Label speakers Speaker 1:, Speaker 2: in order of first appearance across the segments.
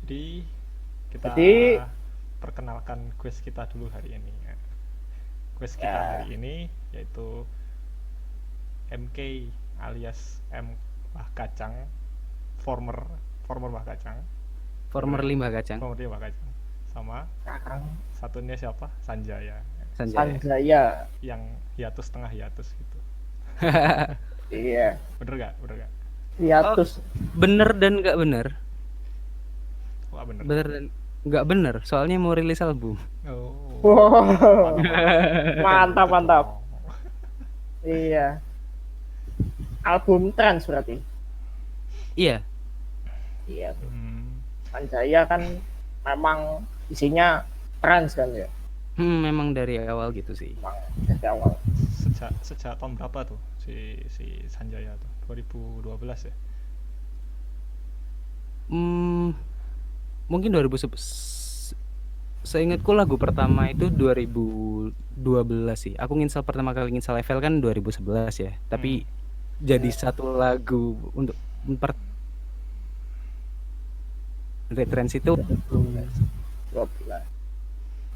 Speaker 1: Jadi kita
Speaker 2: Jadi
Speaker 1: perkenalkan quiz kita dulu hari ini. Quiz kita
Speaker 2: ya,
Speaker 1: hari ini yaitu MK alias M Wah Kacang, former former Wah Kacang,
Speaker 3: Former limbah kacang.
Speaker 1: former dia Wah Kacang. Sama
Speaker 2: Kakang
Speaker 1: satunya siapa? Sanjaya,
Speaker 3: Sanjaya.
Speaker 2: Sanjaya.
Speaker 1: yang hiatus tengah hiatus gitu.
Speaker 2: Iya,
Speaker 1: Bener gak? Bener gak?
Speaker 2: hiatus.
Speaker 3: Bener dan nggak bener.
Speaker 1: Wah bener.
Speaker 3: Bener dan nggak bener. Soalnya mau rilis album.
Speaker 1: Oh.
Speaker 2: Wow. Mantap,
Speaker 1: Gitu
Speaker 2: mantap.
Speaker 1: dong.
Speaker 2: Iya. Album trans berarti.
Speaker 3: Iya.
Speaker 2: Iya.
Speaker 1: Hmm,
Speaker 2: Sanjaya kan memang isinya trans kan ya.
Speaker 3: Memang dari awal gitu sih.
Speaker 2: Memang dari awal.
Speaker 1: sejak tahun berapa tuh si Sanjaya tuh? 2012 ya?
Speaker 3: Mungkin 2011. Seingatku lagu pertama itu 2012 sih. Aku nginstal pertama kali nginstal FL kan 2011 ya. Tapi jadi satu lagu untuk referensi itu
Speaker 2: 12.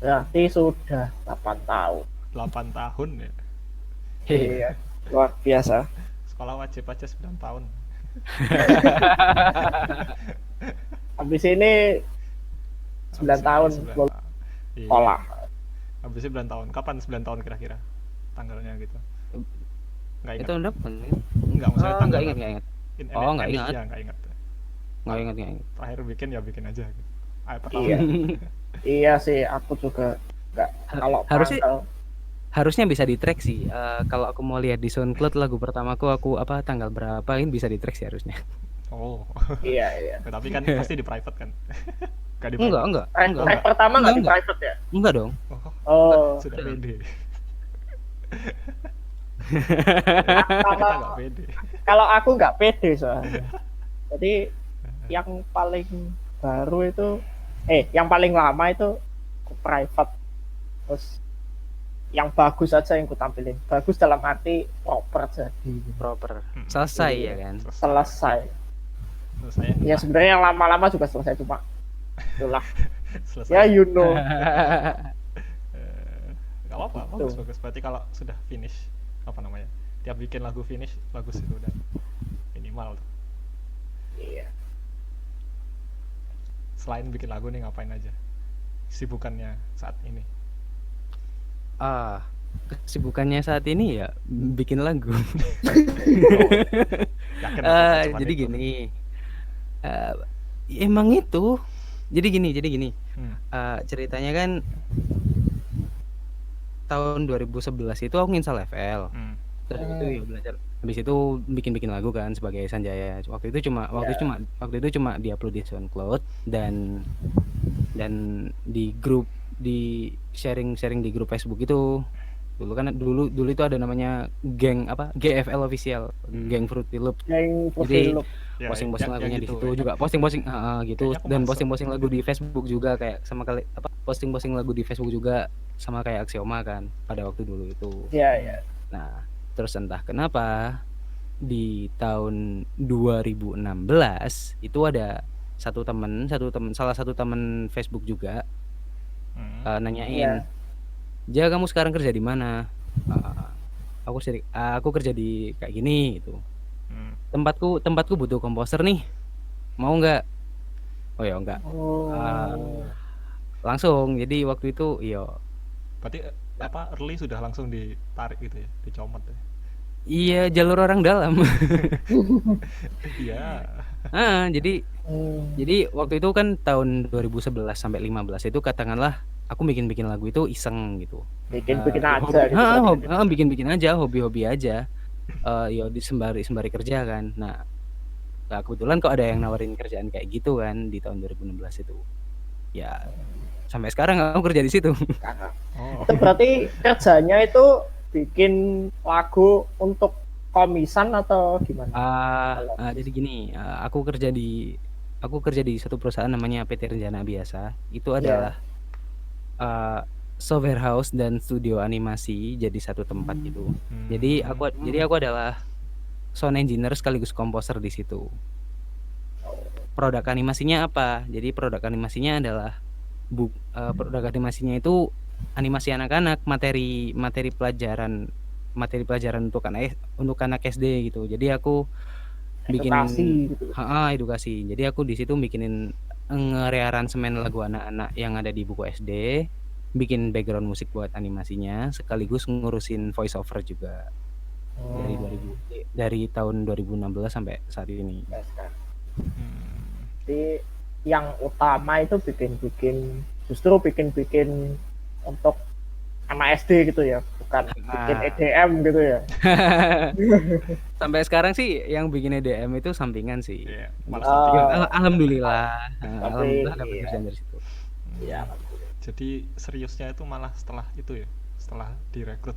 Speaker 2: Berarti sudah 8 tahun.
Speaker 1: 8 tahun ya?
Speaker 2: Iya. Luar biasa.
Speaker 1: Sekolah wajib aja 9 tahun.
Speaker 2: Habis ini 9 tahun
Speaker 1: Iya.
Speaker 2: sekolah.
Speaker 1: Habisnya 9 tahun. Kapan 9 tahun kira-kira? Tanggalnya gitu. Nggak
Speaker 3: itu
Speaker 1: ingat.
Speaker 3: udah kan?
Speaker 1: Enggak, maksudnya tanggal.
Speaker 3: Nggak ingat. Nggak ingat.
Speaker 1: Iya, nggak ingat.
Speaker 3: Nggak ingat.
Speaker 1: Terakhir bikin ya bikin aja gitu. Pertama.
Speaker 2: Iya. Iya sih, aku juga nggak. Kalau
Speaker 3: Harusnya
Speaker 2: tanggal
Speaker 3: harusnya bisa di track sih. Kalau aku mau lihat di SoundCloud lagu pertamaku aku apa tanggal berapa ini bisa di track sih harusnya.
Speaker 1: Oh.
Speaker 2: iya.
Speaker 1: Tapi kan pasti di private kan? Nggak di private.
Speaker 3: Enggak.
Speaker 2: Track pertama nggak di
Speaker 3: Enggak.
Speaker 2: private ya?
Speaker 3: Enggak dong.
Speaker 2: Oh.
Speaker 1: Sudah pede.
Speaker 2: Kalau
Speaker 1: Kita nggak pede.
Speaker 2: kalau aku nggak pede soalnya. Jadi yang paling baru itu, yang paling lama itu aku private. Terus yang bagus aja yang ku tampilin. Bagus dalam arti proper jadi.
Speaker 3: Proper. Selesai ya kan.
Speaker 2: Selesai.
Speaker 1: Selesai.
Speaker 2: Ya sebenarnya yang lama-lama juga selesai, cuma itulah.
Speaker 1: Selesai.
Speaker 2: Ya you know.
Speaker 1: Gak apa-apa, bagus. Berarti kalau sudah finish, apa namanya, tiap bikin lagu finish, bagus itu udah minimal tuh.
Speaker 2: Iya.
Speaker 1: Selain bikin lagu nih ngapain aja sibukannya saat ini?
Speaker 3: Kesibukannya saat ini ya bikin lagu.
Speaker 1: Yakin
Speaker 3: Jadi
Speaker 1: itu?
Speaker 3: gini. Emang itu. Jadi gini. Ceritanya kan tahun 2011 itu aku nginstal FL. Terus itu ya belajar. Habis itu bikin lagu kan sebagai Sanjaya. Waktu itu cuma diupload di SoundCloud dan di grup, di sharing di grup Facebook itu. Dulu itu ada namanya geng GFL official, geng Fruity Loop. Jadi posting lagunya di situ juga, posting gitu. Dan posting lagu di Facebook juga kayak sama kali posting lagu di Facebook juga sama kayak Axioma kan pada waktu dulu itu.
Speaker 2: Iya.
Speaker 3: Nah, terus entah kenapa di tahun 2016 itu ada salah satu teman Facebook juga nanyain, "Ja, kamu sekarang kerja di mana?" Aku kerja di kayak gini gitu. Tempatku butuh komposer nih. Mau nggak? Oh ya enggak. Langsung. Jadi waktu itu
Speaker 1: berarti early sudah langsung ditarik gitu ya, dicomot ya?
Speaker 3: Iya, jalur orang dalam.
Speaker 1: Iya.
Speaker 3: Jadi waktu itu kan tahun 2011 sampai 15 itu katakanlah aku bikin lagu itu iseng gitu.
Speaker 2: Bikin aja gitu.
Speaker 3: Bikin aja, hobi aja. Sembari kerja kan. Nah, kebetulan kok ada yang nawarin kerjaan kayak gitu kan di tahun 2016 itu. Ya, sampai sekarang aku kerja di situ.
Speaker 2: Itu berarti kerjanya itu bikin lagu untuk komisan atau gimana?
Speaker 3: Jadi gini, aku kerja di satu perusahaan namanya PT Renjana Biasa. Itu adalah software house dan studio animasi jadi satu tempat gitu. Jadi aku adalah sound engineer sekaligus komposer di situ. produk animasinya apa. Jadi produk animasinya adalah produk animasinya itu animasi anak-anak, materi pelajaran untuk anak SD gitu. Jadi aku bikin
Speaker 2: Edukasi gitu.
Speaker 3: edukasi. Jadi aku di situ bikinin nge-rearansemen lagu anak-anak yang ada di buku SD, bikin background musik buat animasinya, sekaligus ngurusin voice over juga. Dari tahun 2016 sampai saat ini.
Speaker 2: Jadi yang utama itu bikin untuk anak SD gitu ya, bukan bikin EDM gitu ya.
Speaker 3: Sampai sekarang sih yang bikin EDM itu sampingan sih.
Speaker 1: Iya,
Speaker 3: Alhamdulillah. Alhamdulillah dapat
Speaker 2: iya.
Speaker 3: kerjaan dari situ.
Speaker 2: Iya.
Speaker 1: Jadi seriusnya itu malah setelah itu ya, setelah direkrut.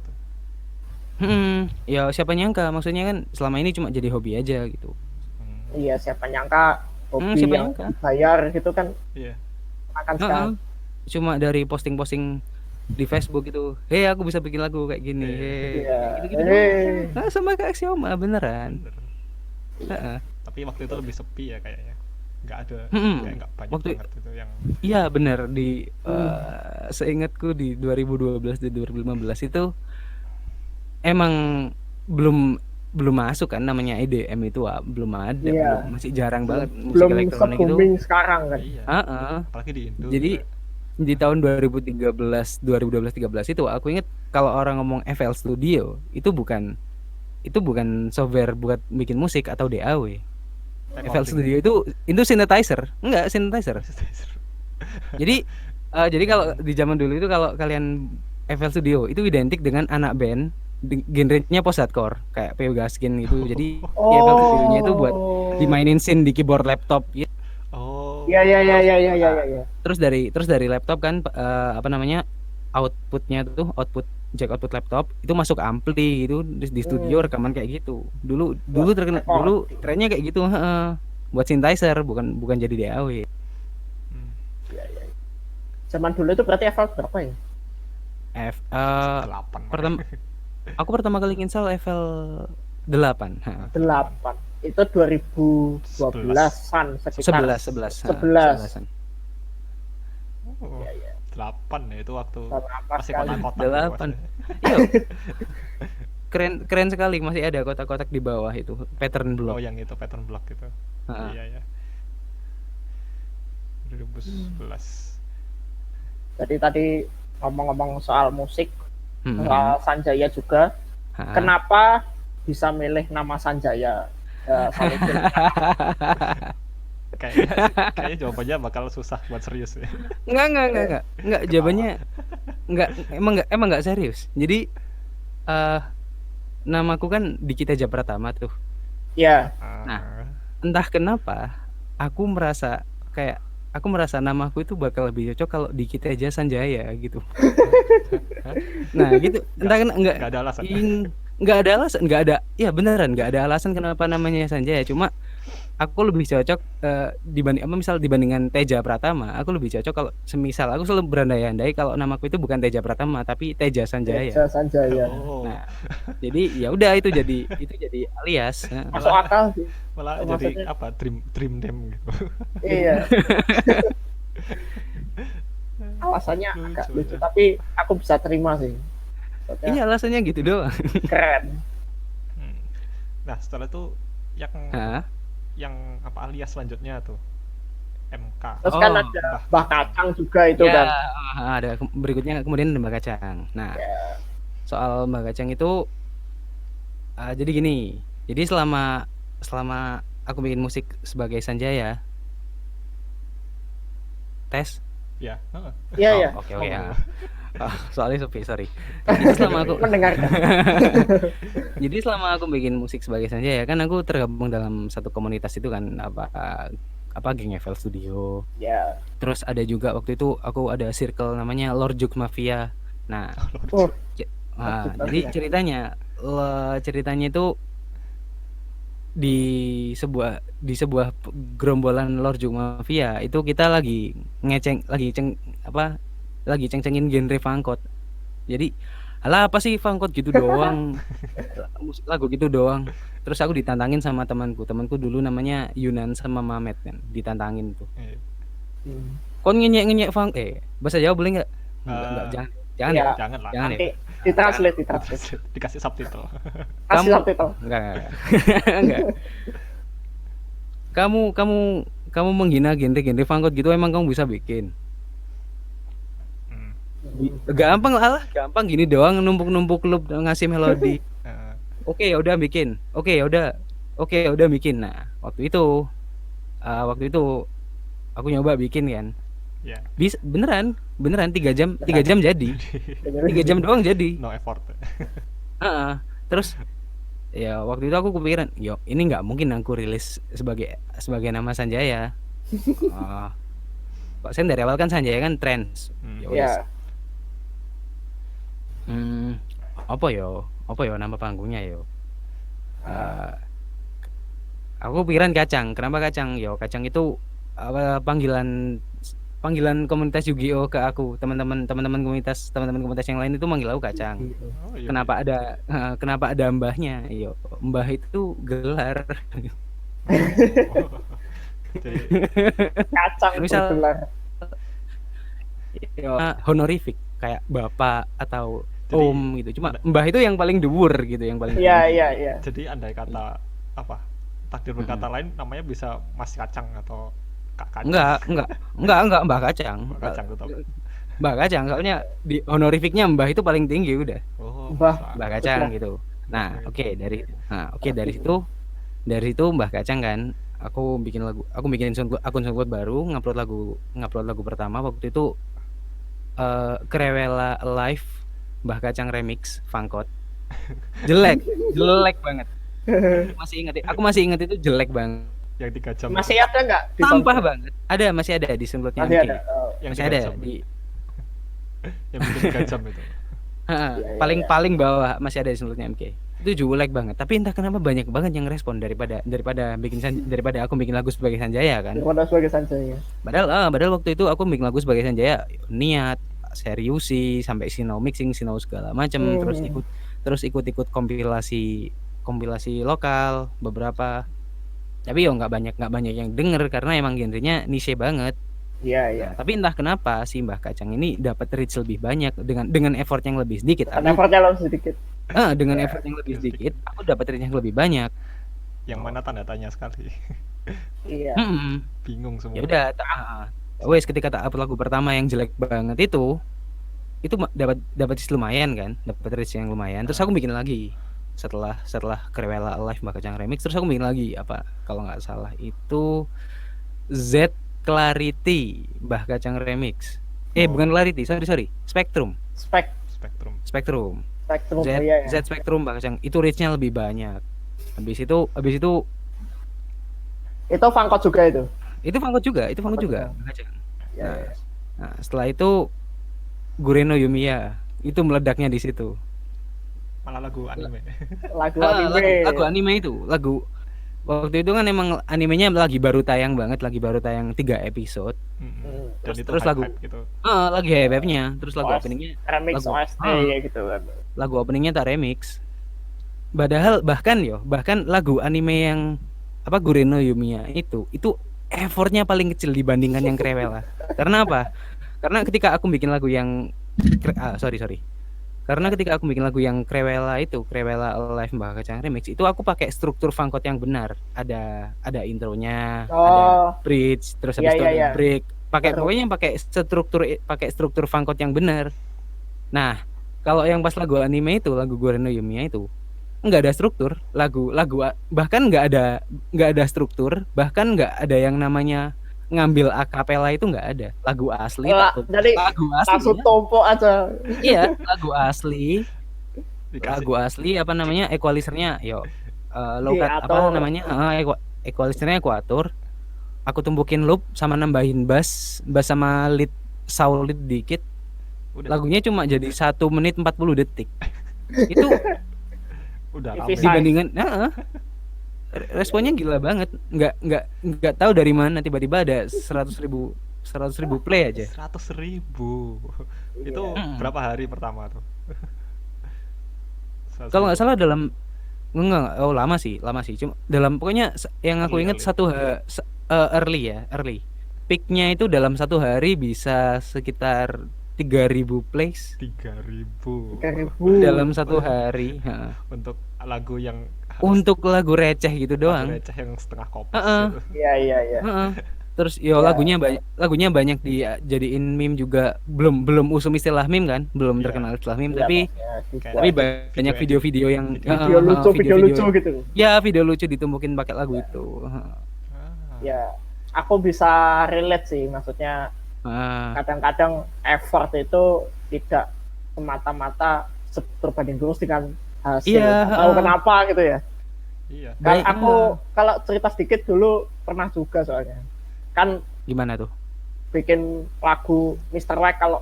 Speaker 3: Ya siapa nyangka, maksudnya kan selama ini cuma jadi hobi aja gitu.
Speaker 2: Iya, siapa nyangka hobi
Speaker 3: siapa
Speaker 2: yang
Speaker 3: nyangka?
Speaker 2: dibayar gitu kan.
Speaker 1: Iya.
Speaker 2: Akan sekarang.
Speaker 3: Cuma dari posting-posting di Facebook itu, "Hei, aku bisa bikin lagu kayak gini." Gitu-gitu. Nah, sama kayak Axioma beneran.
Speaker 1: Tapi waktu itu lebih sepi ya kayaknya. Nggak ada, nggak banyak banget itu yang.
Speaker 3: Iya bener, di seingatku di 2012 dan 2015 itu emang belum masuk kan namanya EDM itu, belum ada, masih jarang banget musik elektronik itu.
Speaker 2: Belum sekarang kan.
Speaker 1: Iya. Apalagi di Indo.
Speaker 3: Jadi di tahun 2013 itu aku inget kalau orang ngomong FL Studio itu bukan software buat bikin musik atau DAW. FL Studio itu synthesizer. Enggak, synthesizer. Jadi kalau di zaman dulu itu kalau kalian FL Studio itu identik dengan anak band genrenya post hardcore kayak PW Gaskin gitu. Jadi FL Studio-nya itu buat dimainin synth di keyboard laptop gitu.
Speaker 2: Iya.
Speaker 3: Terus dari laptop kan outputnya tuh jack output laptop itu masuk ampli gitu, di studio rekaman kayak gitu. Dulu trennya kayak gitu, buat synthesizer bukan jadi DAW.
Speaker 2: Zaman dulu itu berarti FL berapa ya?
Speaker 1: 8.
Speaker 3: Aku pertama kali install FL 8.
Speaker 2: 8. Itu 2012-an sekitar.
Speaker 3: 11.
Speaker 2: Iya.
Speaker 1: 8 ya itu waktu
Speaker 2: masih
Speaker 1: kotak-kotak.
Speaker 3: 8. Iya. Keren sekali, masih ada kotak-kotak di bawah itu, pattern block.
Speaker 1: Oh, yang itu pattern block itu. Iya. 2011.
Speaker 2: Jadi tadi ngomong-ngomong soal musik, soal Sanjaya juga. Kenapa bisa milih nama Sanjaya?
Speaker 1: Kayaknya jawabannya bakal susah buat serius ya.
Speaker 3: Enggak, jawabannya emang enggak serius. Jadi namaku kan Diki Teja Pratama tuh.
Speaker 2: Iya.
Speaker 3: Nah, entah kenapa aku merasa namaku itu bakal lebih cocok kalau Diki Teja Sanjaya gitu. Nah, gitu. Entah kan enggak
Speaker 1: ada alasan.
Speaker 3: Iya beneran enggak ada alasan kenapa namanya Sanjaya, cuma aku lebih cocok dibandingkan Teja Pratama. Aku lebih cocok kalau semisal aku selalu berandai-andai kalau namaku itu bukan Teja Pratama tapi Teja Sanjaya. Nah, jadi ya udah itu jadi alias.
Speaker 2: Masuk akal sih.
Speaker 1: Malah jadi apa? Dream name gitu.
Speaker 2: Iya. Alasannya agak lucu tapi aku bisa terima sih.
Speaker 3: Iya, alasannya gitu doang.
Speaker 2: Keren.
Speaker 1: Nah, setelah itu yang apa alias selanjutnya tuh MK.
Speaker 2: Terus kan ada Mbah Kacang juga itu kan.
Speaker 3: Ada berikutnya kemudian ada Mbah Kacang. Nah, soal Mbah Kacang itu jadi gini. Jadi selama aku bikin musik sebagai Sanjaya, tes.
Speaker 1: Ya.
Speaker 2: Iya.
Speaker 3: Oke. Soalnya sepi, sorry. Jadi selama aku
Speaker 2: mendengarkan.
Speaker 3: Jadi selama aku bikin musik sebagai Sanjaya kan aku tergabung dalam satu komunitas itu kan apa geng FL Studio.
Speaker 2: Ya.
Speaker 3: Terus ada juga waktu itu aku ada circle namanya Lorjuk Mafia. Nah, jadi ceritanya itu di sebuah gerombolan Lorjuk Mafia itu kita lagi ceng-cengin genre funkot. Jadi alah apa sih Fangkot gitu doang, lagu gitu doang. Terus aku ditantangin sama temanku dulu namanya Yunan sama Mamet kan, ditantangin tuh.
Speaker 1: Iya.
Speaker 3: Kon ngenyek bahasa Jawa boleh nggak? Enggak, jangan
Speaker 2: Iya.
Speaker 3: ya.
Speaker 1: Jangan lah.
Speaker 3: Jangan ya.
Speaker 2: Nanti ditranslate.
Speaker 1: Dikasih subtitle.
Speaker 2: Kasih subtitle.
Speaker 3: Enggak. Enggak. Kamu menghina genre Fangkot gitu emang kamu bisa bikin?
Speaker 1: Hmm.
Speaker 3: Gampang gini doang numpuk loop ngasih melodi. Oke, ya udah bikin. Oke, ya udah bikin. Nah, waktu itu aku nyoba bikin kan.
Speaker 1: Ya.
Speaker 3: Bisa beneran 3 jam jadi. 3 jam doang jadi.
Speaker 1: No effort.
Speaker 3: Terus ya waktu itu aku kepikiran, yo ini nggak mungkin aku rilis sebagai nama Sanjaya. Pak Sen dari awal kan Sanjaya kan trends.
Speaker 2: Iya.
Speaker 3: Apa yo nama panggungnya yo. Aku pikiran Kacang. Kenapa Kacang? Yo Kacang itu panggilan komunitas Yu-Gi-Oh ke aku. Teman-teman komunitas yang lain itu manggil aku Kacang.
Speaker 1: Oh, iya.
Speaker 3: Kenapa ada mbahnya? Yo, mbah itu gelar.
Speaker 1: Jadi
Speaker 2: Kacang
Speaker 3: Misal-
Speaker 2: bergelar.
Speaker 3: Yo, honorific kayak bapak atau
Speaker 1: Jadi,
Speaker 3: om gitu. Cuma mbah itu yang paling dhuwur gitu, yang paling
Speaker 2: Iya,
Speaker 3: tinggi.
Speaker 2: iya, iya.
Speaker 1: jadi andai kata apa? Takdir berkata lain namanya bisa Mas Kacang atau Kak Kacang.
Speaker 3: Enggak, Mbah Kacang.
Speaker 1: Mbak Kacang tetap.
Speaker 3: Mbah Kacang, soalnya di honorificnya Mbah itu paling tinggi udah.
Speaker 1: Oh,
Speaker 2: Mbah.
Speaker 3: Mbah Kacang gitu. Nah, oke dari situ Mbah Kacang kan, aku bikin akun SoundCloud baru, ngupload lagu pertama waktu itu Krewela Live Mbah Kacang remix Fangkot. Jelek banget. Aku masih ingat itu jelek banget.
Speaker 1: Yang 3 jam.
Speaker 2: Masih ada nggak? di
Speaker 3: Sampah
Speaker 2: SoundCloud?
Speaker 3: banget. Masih ada di SoundCloudnya
Speaker 2: Masih
Speaker 3: MK.
Speaker 2: ada. Oh.
Speaker 1: Yang
Speaker 3: Masih
Speaker 1: 3
Speaker 3: ada
Speaker 1: jam.
Speaker 3: di
Speaker 1: Yang bikin 3 jam itu.
Speaker 3: paling bawah masih ada di SoundCloudnya MK. Itu jelek banget. Tapi entah kenapa banyak banget yang respon daripada aku bikin lagu sebagai Sanjaya kan.
Speaker 2: Daripada sebagai Sanjaya.
Speaker 3: Padahal waktu itu aku bikin lagu sebagai Sanjaya niat seriusi sampai sinau mixing sinau segala macam, terus ikut kompilasi lokal beberapa. Tapi yo nggak banyak yang denger karena emang genrenya niche banget.
Speaker 2: Iya, iya.
Speaker 3: Tapi entah kenapa si Mbah Kacang ini dapat reach lebih banyak dengan effort yang lebih sedikit.
Speaker 2: Karena effortnya lebih sedikit.
Speaker 3: Dengan effort yang lebih sedikit, aku dapat reach yang lebih banyak.
Speaker 1: Yang mana tanda tanya sekali.
Speaker 2: Iya.
Speaker 1: Bingung semua.
Speaker 3: Ya udah, wes ketika tak upload lagu pertama yang jelek banget itu dapat lumayan kan, dapat reach yang lumayan. Terus aku bikin lagi setelah Krewela Live Mbah Kacang remix, terus aku bikin lagi apa kalau nggak salah itu Z Clarity Mbah Kacang remix. Bukan Clarity, sorry Spectrum.
Speaker 2: Spektrum.
Speaker 3: Z Spectrum Mbah Kacang itu reach-nya lebih banyak. Habis itu
Speaker 2: Itu Fangkot juga itu.
Speaker 3: itu Fangkot juga Mbah Kacang.
Speaker 2: Ya,
Speaker 3: Nah, setelah itu Gureno Yumiya itu meledaknya di situ.
Speaker 1: Malah lagu anime.
Speaker 2: Lagu anime.
Speaker 3: Lagu anime itu, waktu itu kan emang animenya lagi baru tayang 3 episode.
Speaker 1: Dan itu
Speaker 3: terus lagu
Speaker 1: hype gitu.
Speaker 3: lagi hype-nya, terus lagu openingnya
Speaker 2: remix OST ya gitu kan.
Speaker 3: lagu openingnya tak remix. Bahkan lagu anime yang Gureno Yumiya itu effortnya paling kecil dibandingkan yang Krewela. Karena apa? Karena ketika aku bikin lagu yang Karena ketika aku bikin lagu yang Krewela Live Mbah Kacang remix itu aku pakai struktur Fangkot yang benar. Ada intronya, ada bridge, terus habis itu ada break. Pokoknya pakai struktur Fangkot yang benar. Nah, kalau yang pas lagu anime itu, lagu Gureno Yumiya itu enggak ada struktur. Lagu bahkan enggak ada struktur, bahkan enggak ada yang namanya ngambil akapela itu nggak ada. Lagu asli
Speaker 2: jadi langsung tompo aja.
Speaker 3: Iya, lagu asli equalizernya equalizernya ekuator. Aku tumbukin loop sama nambahin bass sama lead soul lead dikit. Lagunya cuma jadi 1 menit 40 detik. Itu
Speaker 1: udah
Speaker 3: dibandingkan responnya gila banget, nggak tahu dari mana tiba-tiba ada 100.000 play aja.
Speaker 1: 100.000 itu berapa hari pertama tuh?
Speaker 3: Kalau nggak salah dalam enggak, oh lama sih. Cuma dalam pokoknya yang aku ingat early. Peaknya itu dalam satu hari bisa sekitar 3.000 plays
Speaker 1: 3.000
Speaker 3: dalam satu hari.
Speaker 1: untuk lagu yang
Speaker 3: Untuk lagu receh gitu doang.
Speaker 1: Lagu receh yang setengah kopas gitu.
Speaker 2: Iya.
Speaker 3: Terus lagunya banyak dijadiin meme juga. Belum usum istilah meme kan, belum terkenal istilah meme, tapi banyak video-video yang
Speaker 2: video lucu gitu.
Speaker 3: Ya, video lucu ditumpukin pakai lagu itu.
Speaker 2: Ya, aku bisa relate sih, maksudnya kadang-kadang effort itu tidak semata-mata berbanding lurus dengan hasil. Tahu kenapa gitu ya?
Speaker 1: Iya.
Speaker 2: Kan aku kalau cerita sedikit dulu pernah juga soalnya. Kan
Speaker 3: gimana tuh?
Speaker 2: Bikin lagu Mr. White kalau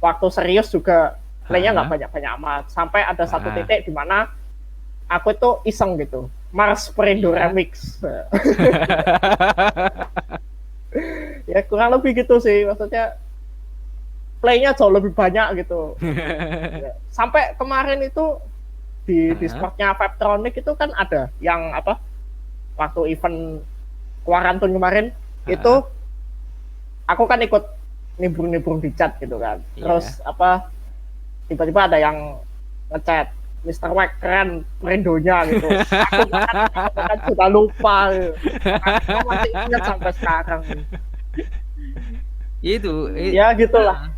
Speaker 2: waktu serius juga playnya nggak banyak-banyak amat. Sampai ada satu titik di mana aku itu iseng gitu. Mars Perindo Remix. Ya kurang lebih gitu sih, maksudnya playnya jauh lebih banyak gitu. Ya. Sampai kemarin itu di Discordnya Vibtronic itu kan ada yang apa waktu event Quarantine kemarin itu aku kan ikut nimbrung di chat gitu kan. Terus apa tiba-tiba ada yang ngechat Mr. White keren Perindonya gitu. Aku kan sudah lupa gitu. Aku masih ingat sampai sekarang. Ya gitulah.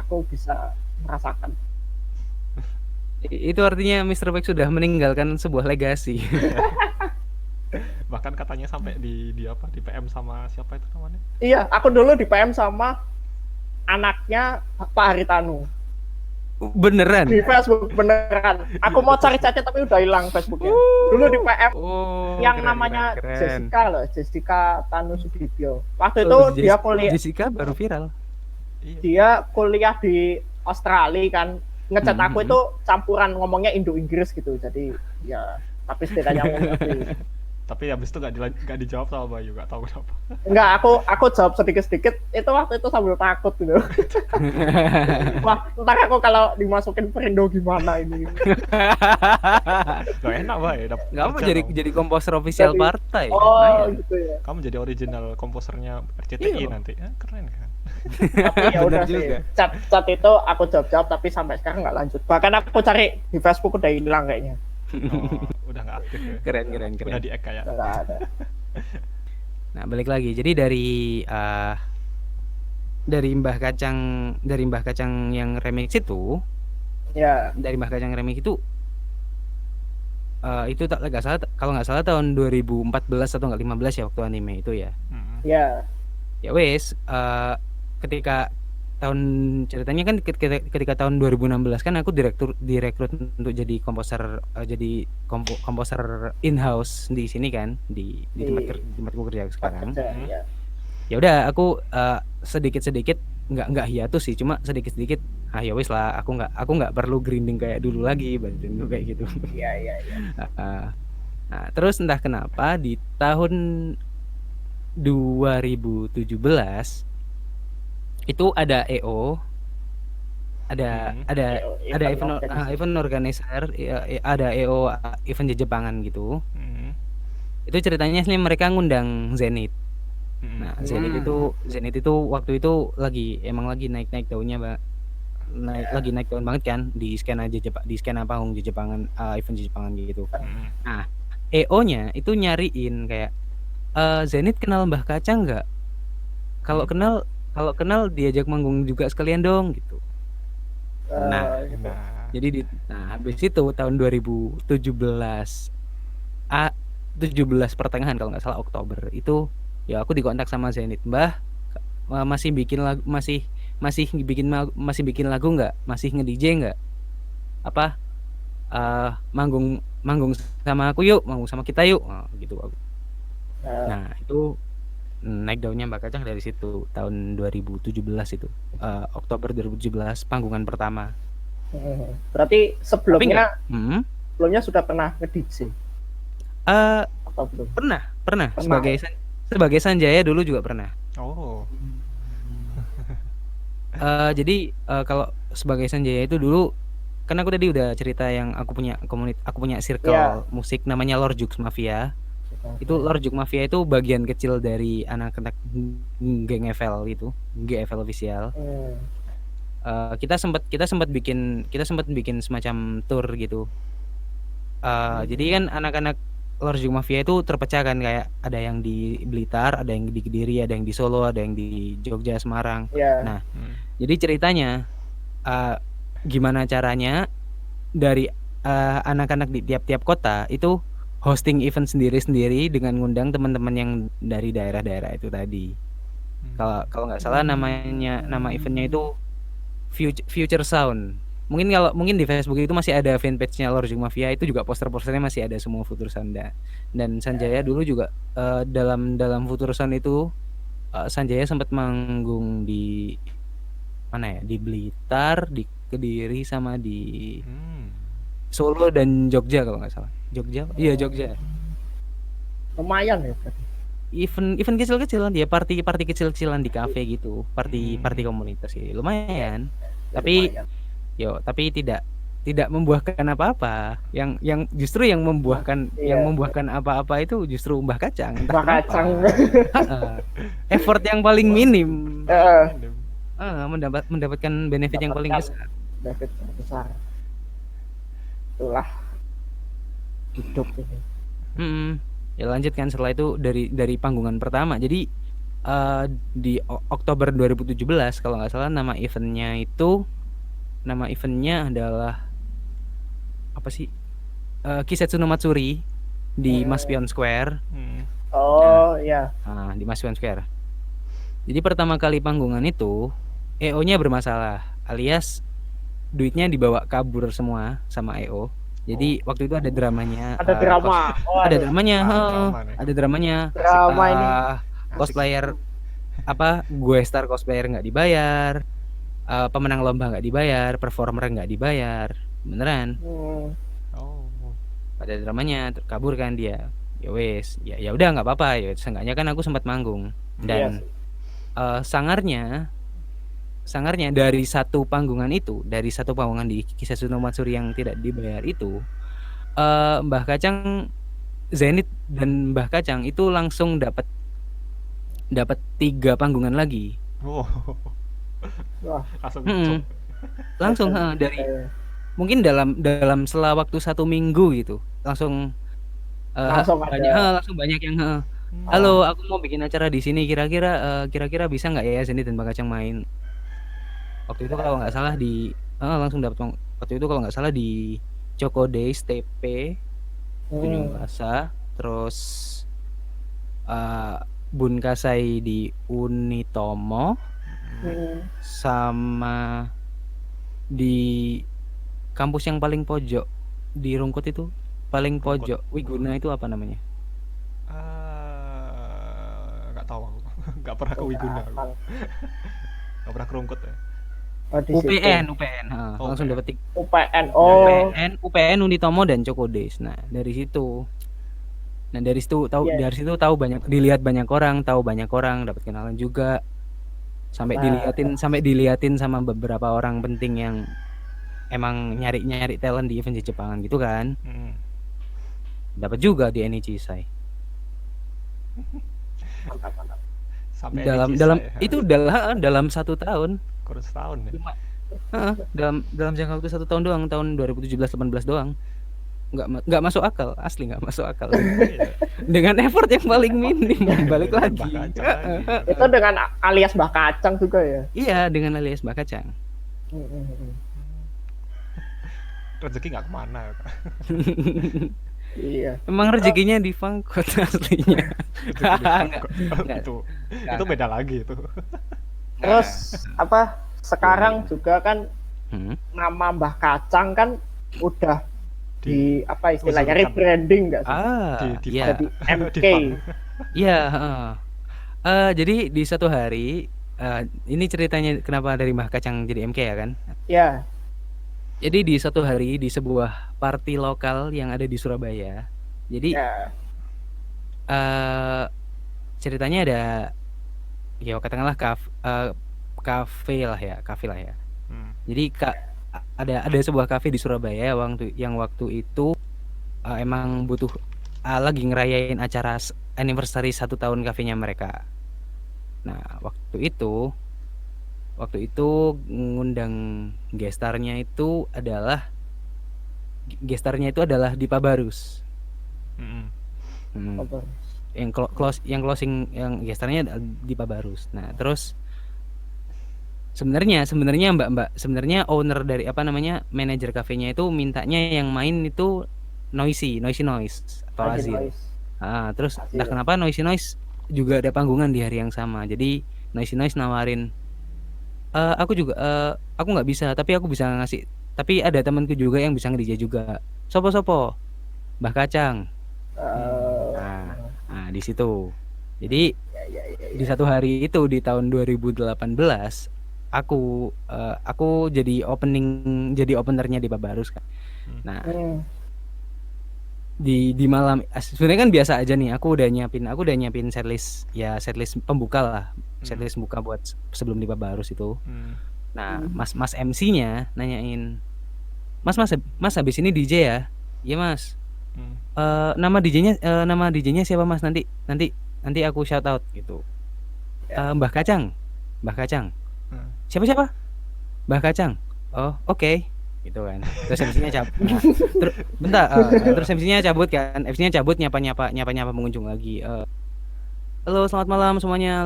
Speaker 2: Aku bisa merasakan.
Speaker 3: Itu artinya Mr. White sudah meninggalkan sebuah legasi.
Speaker 1: Bahkan katanya sampai di PM sama siapa itu namanya?
Speaker 2: Iya, aku dulu di PM sama anaknya Pak Haritanu.
Speaker 3: Beneran?
Speaker 2: Di Facebook beneran. Aku mau cari chatnya tapi udah hilang Facebooknya. Dulu di PM yang namanya Jessica Tanu Sudibyo. Waktu itu dia kuliah.
Speaker 3: Jessica baru viral.
Speaker 2: Dia kuliah di Australia kan. Ngechat aku itu campuran ngomongnya Indo-Inggris gitu. Jadi ya tapi setidaknya ngomong.
Speaker 1: Tapi habis itu nggak dijawab sama Bayu, nggak tahu kenapa.
Speaker 2: Enggak, aku jawab sedikit-sedikit. Itu waktu itu sambil takut gitu. Wah, ntar aku kalau dimasukin Perindo gimana ini?
Speaker 1: Gak enak Bay.
Speaker 3: Nggak mau jadi komposer official partai.
Speaker 2: Oh gitu ya.
Speaker 1: Kamu jadi original komposernya RCTI nanti. Keren kan?
Speaker 2: Tapi ya udah sih. Chat itu aku jawab tapi sampai sekarang nggak lanjut. Bahkan aku cari di Facebook udah hilang kayaknya.
Speaker 1: Udah nggak aktif ya?
Speaker 3: Keren.
Speaker 1: Udah di-hack kayak.
Speaker 2: Nggak ada.
Speaker 3: Nah, balik lagi. Jadi dari Mbah Kacang yang remix itu, dari Mbah Kacang remix itu tak nggak salah, kalau nggak salah tahun 2014 atau nggak 15 ya waktu anime itu ya. Ya wes, ketika ceritanya kan ketika tahun 2016 kan aku direkrut untuk jadi komposer komposer in-house di sini kan, di tempatku kerja sekarang. Ya udah aku sedikit nggak hiatus sih, cuma sedikit ya wis lah, aku nggak perlu grinding kayak dulu lagi, badanku kayak gitu.
Speaker 2: Iya.
Speaker 3: Nah, terus entah kenapa di tahun 2017 itu ada EO, ada event organizer, ada EO event Jepangan gitu. Itu ceritanya sih mereka ngundang Zenith. Nah, Zenith itu waktu itu lagi naik daunnya, Mbak. Lagi naik daun banget kan di skena panggung Jepangan, event Jepangan gitu. Nah, EO-nya itu nyariin kayak Zenith kenal Mbah Kacang nggak? Kalau kenal diajak manggung juga sekalian dong gitu. Jadi habis itu tahun 2017 pertengahan kalau nggak salah Oktober itu ya aku dikontak sama Zenith, Mbah masih bikin lagu nggak? Masih nge-DJ nggak? Apa manggung sama aku yuk, manggung sama kita yuk, gitu aku. Nah itu naik daunnya Mbak Kacang dari situ tahun 2017 itu, Oktober 2017 panggungan pertama.
Speaker 2: Berarti sebelumnya sudah pernah nge-DJ?
Speaker 3: Atau belum? Pernah. Sebagai Sanjaya dulu juga pernah. Jadi kalau sebagai Sanjaya itu dulu kan aku tadi udah cerita yang aku punya circle
Speaker 2: Iya.
Speaker 3: musik namanya Lord Jux Mafia. Itu Lord Jux Mafia itu bagian kecil dari anak-anak geng FL itu, GFL official. Kita sempat bikin semacam tour gitu. Jadi kan anak-anak Lord Jux Mafia itu terpecah kan, kayak ada yang di Blitar, ada yang di Kediri, ada yang di Solo, ada yang di Jogja, Semarang.
Speaker 2: Iya.
Speaker 3: Nah, jadi ceritanya gimana caranya dari anak-anak di tiap-tiap kota itu hosting event sendiri-sendiri dengan ngundang teman-teman yang dari daerah-daerah itu tadi. Kalau nggak salah nama eventnya itu Future Sound. Mungkin di Facebook itu masih ada fanpage-nya Lord Jux Mafia, itu juga poster-posternya masih ada semua Future Sound. Dan Sanjaya dulu juga dalam Future Sound itu Sanjaya sempat manggung di mana ya? Di Blitar, di Kediri, sama di Solo dan Jogja kalau nggak salah. Iya Jogja.
Speaker 2: Lumayan ya berarti.
Speaker 3: Event kecil-kecilan dia, party kecil-kecilan di kafe gitu, party komunitas sih lumayan. Tapi tidak membuahkan apa-apa. Yang justru yang membuahkan apa-apa itu justru Mbah Kacang.
Speaker 2: Mbah Kacang.
Speaker 3: Effort yang paling minim.
Speaker 2: Heeh.
Speaker 3: Mendapatkan benefit yang paling besar.
Speaker 2: Benefit besar. Itulah hidup ini.
Speaker 3: Ya lanjutkan setelah itu dari panggungan pertama. Jadi di Oktober 2017 kalau nggak salah nama eventnya adalah apa sih? Kisetsu no Matsuri di Maspion Square.
Speaker 2: Oh iya.
Speaker 3: Di Maspion Square. Jadi pertama kali panggungan itu EO-nya bermasalah, alias duitnya dibawa kabur semua sama EO. Jadi waktu itu ada dramanya.
Speaker 2: Ada drama.
Speaker 3: Ada dramanya. Ada dramanya.
Speaker 2: Drama ini.
Speaker 3: Cosplayer gue star cosplayer nggak dibayar, pemenang lomba nggak dibayar, performer nggak dibayar, beneran. Ada dramanya, kabur kan dia. Ya wes, ya udah nggak apa-apa, ya seenggaknya kan aku sempat manggung. Dan sangarnya dari satu panggungan di Kisetsu no Matsuri yang tidak dibayar itu, Mbah Kacang, Zenith dan Mbah Kacang itu langsung dapat 3 panggungan lagi. Langsung dari mungkin dalam selang waktu 1 minggu gitu langsung banyak yang halo, aku mau bikin acara di sini, kira-kira bisa nggak ya Zenith dan Mbah Kacang main. Waktu itu kalau nggak salah langsung dapat. Waktu itu kalau nggak salah di Choco Days TP Gunung Rasa, terus Bunkasai di Unitomo, sama di kampus yang paling pojok di Rungkut itu, paling pojok Wiguna itu apa namanya?
Speaker 1: Nggak tahu aku. Nggak pernah ke Wiguna. Nggak pernah ke Rungkut ya.
Speaker 3: UPN. Langsung dapat
Speaker 2: UPN.
Speaker 3: Unitomo dan Choco Days. Nah, dari situ tahu banyak, dilihat banyak orang, dapat kenalan juga. Sampai diliatin sama beberapa orang penting yang emang nyari talent di event Jepangan gitu kan. Dapat juga di NIC Sai.
Speaker 2: Mantap.
Speaker 1: Sampai
Speaker 3: dalam 1 tahun.
Speaker 1: Kurang setahun ya.
Speaker 3: Dalam jangka waktu 1 tahun doang, tahun 2017-18 doang. Nggak masuk akal, asli nggak masuk akal. Dengan effort yang paling minim, balik lagi.
Speaker 2: Itu dengan alias Mbah Kacang juga ya?
Speaker 3: Iya, dengan alias Mbah Kacang.
Speaker 1: Rezeki nggak kemana ya, Kak.
Speaker 2: Iya.
Speaker 3: Emang rezekinya di Fangkot aslinya.
Speaker 1: Itu beda lagi itu.
Speaker 2: Terus sekarang juga kan nama Mbah Kacang kan udah di istilahnya rebranding nggak sih?
Speaker 3: Jadi
Speaker 2: MK.
Speaker 3: Iya. Jadi di satu hari, ini ceritanya kenapa dari Mbah Kacang jadi MK ya kan?
Speaker 2: Iya.
Speaker 3: Jadi di satu hari di sebuah party lokal yang ada di Surabaya. Jadi ceritanya ada, ya katakanlah kafe lah ya. Jadi ada sebuah kafe di Surabaya yang waktu itu emang butuh lagi ngerayain acara anniversary 1 tahun kafenya mereka. Nah, waktu itu ngundang gestarnya itu adalah Dipa Barus.
Speaker 2: Apa?
Speaker 3: Yang closing yang gestarnya Dipa Barus. Nah, terus sebenarnya Mbak sebenarnya owner dari manajer kafenya itu mintanya yang main itu Noisy Noise atau Azil. Terus entah kenapa Noisy juga ada panggungan di hari yang sama. Jadi Noisy nawarin aku nggak bisa, tapi aku bisa ngasih, tapi ada temanku juga yang bisa nge-DJ juga. Sopo Mbah Kacang. Nah, di situ. Jadi di satu hari itu di tahun 2018 aku jadi openernya di Babarus kan. Nah, di malam sebenarnya kan biasa aja nih, aku udah nyiapin setlist pembuka lah, setlist pembuka buat sebelum di Babarus itu. Nah, Mas MC-nya nanyain, Mas habis ini DJ ya? Iya Mas. Nama DJ-nya siapa Mas? Nanti aku shout out gitu. Mbah Kacang. Siapa? Mbah Kacang. Oh, oke. Gitu kan. Terus MC-nya cabut. Terus MC-nya cabut kan. MC-nya cabut nyapa pengunjung lagi. Halo, selamat malam semuanya.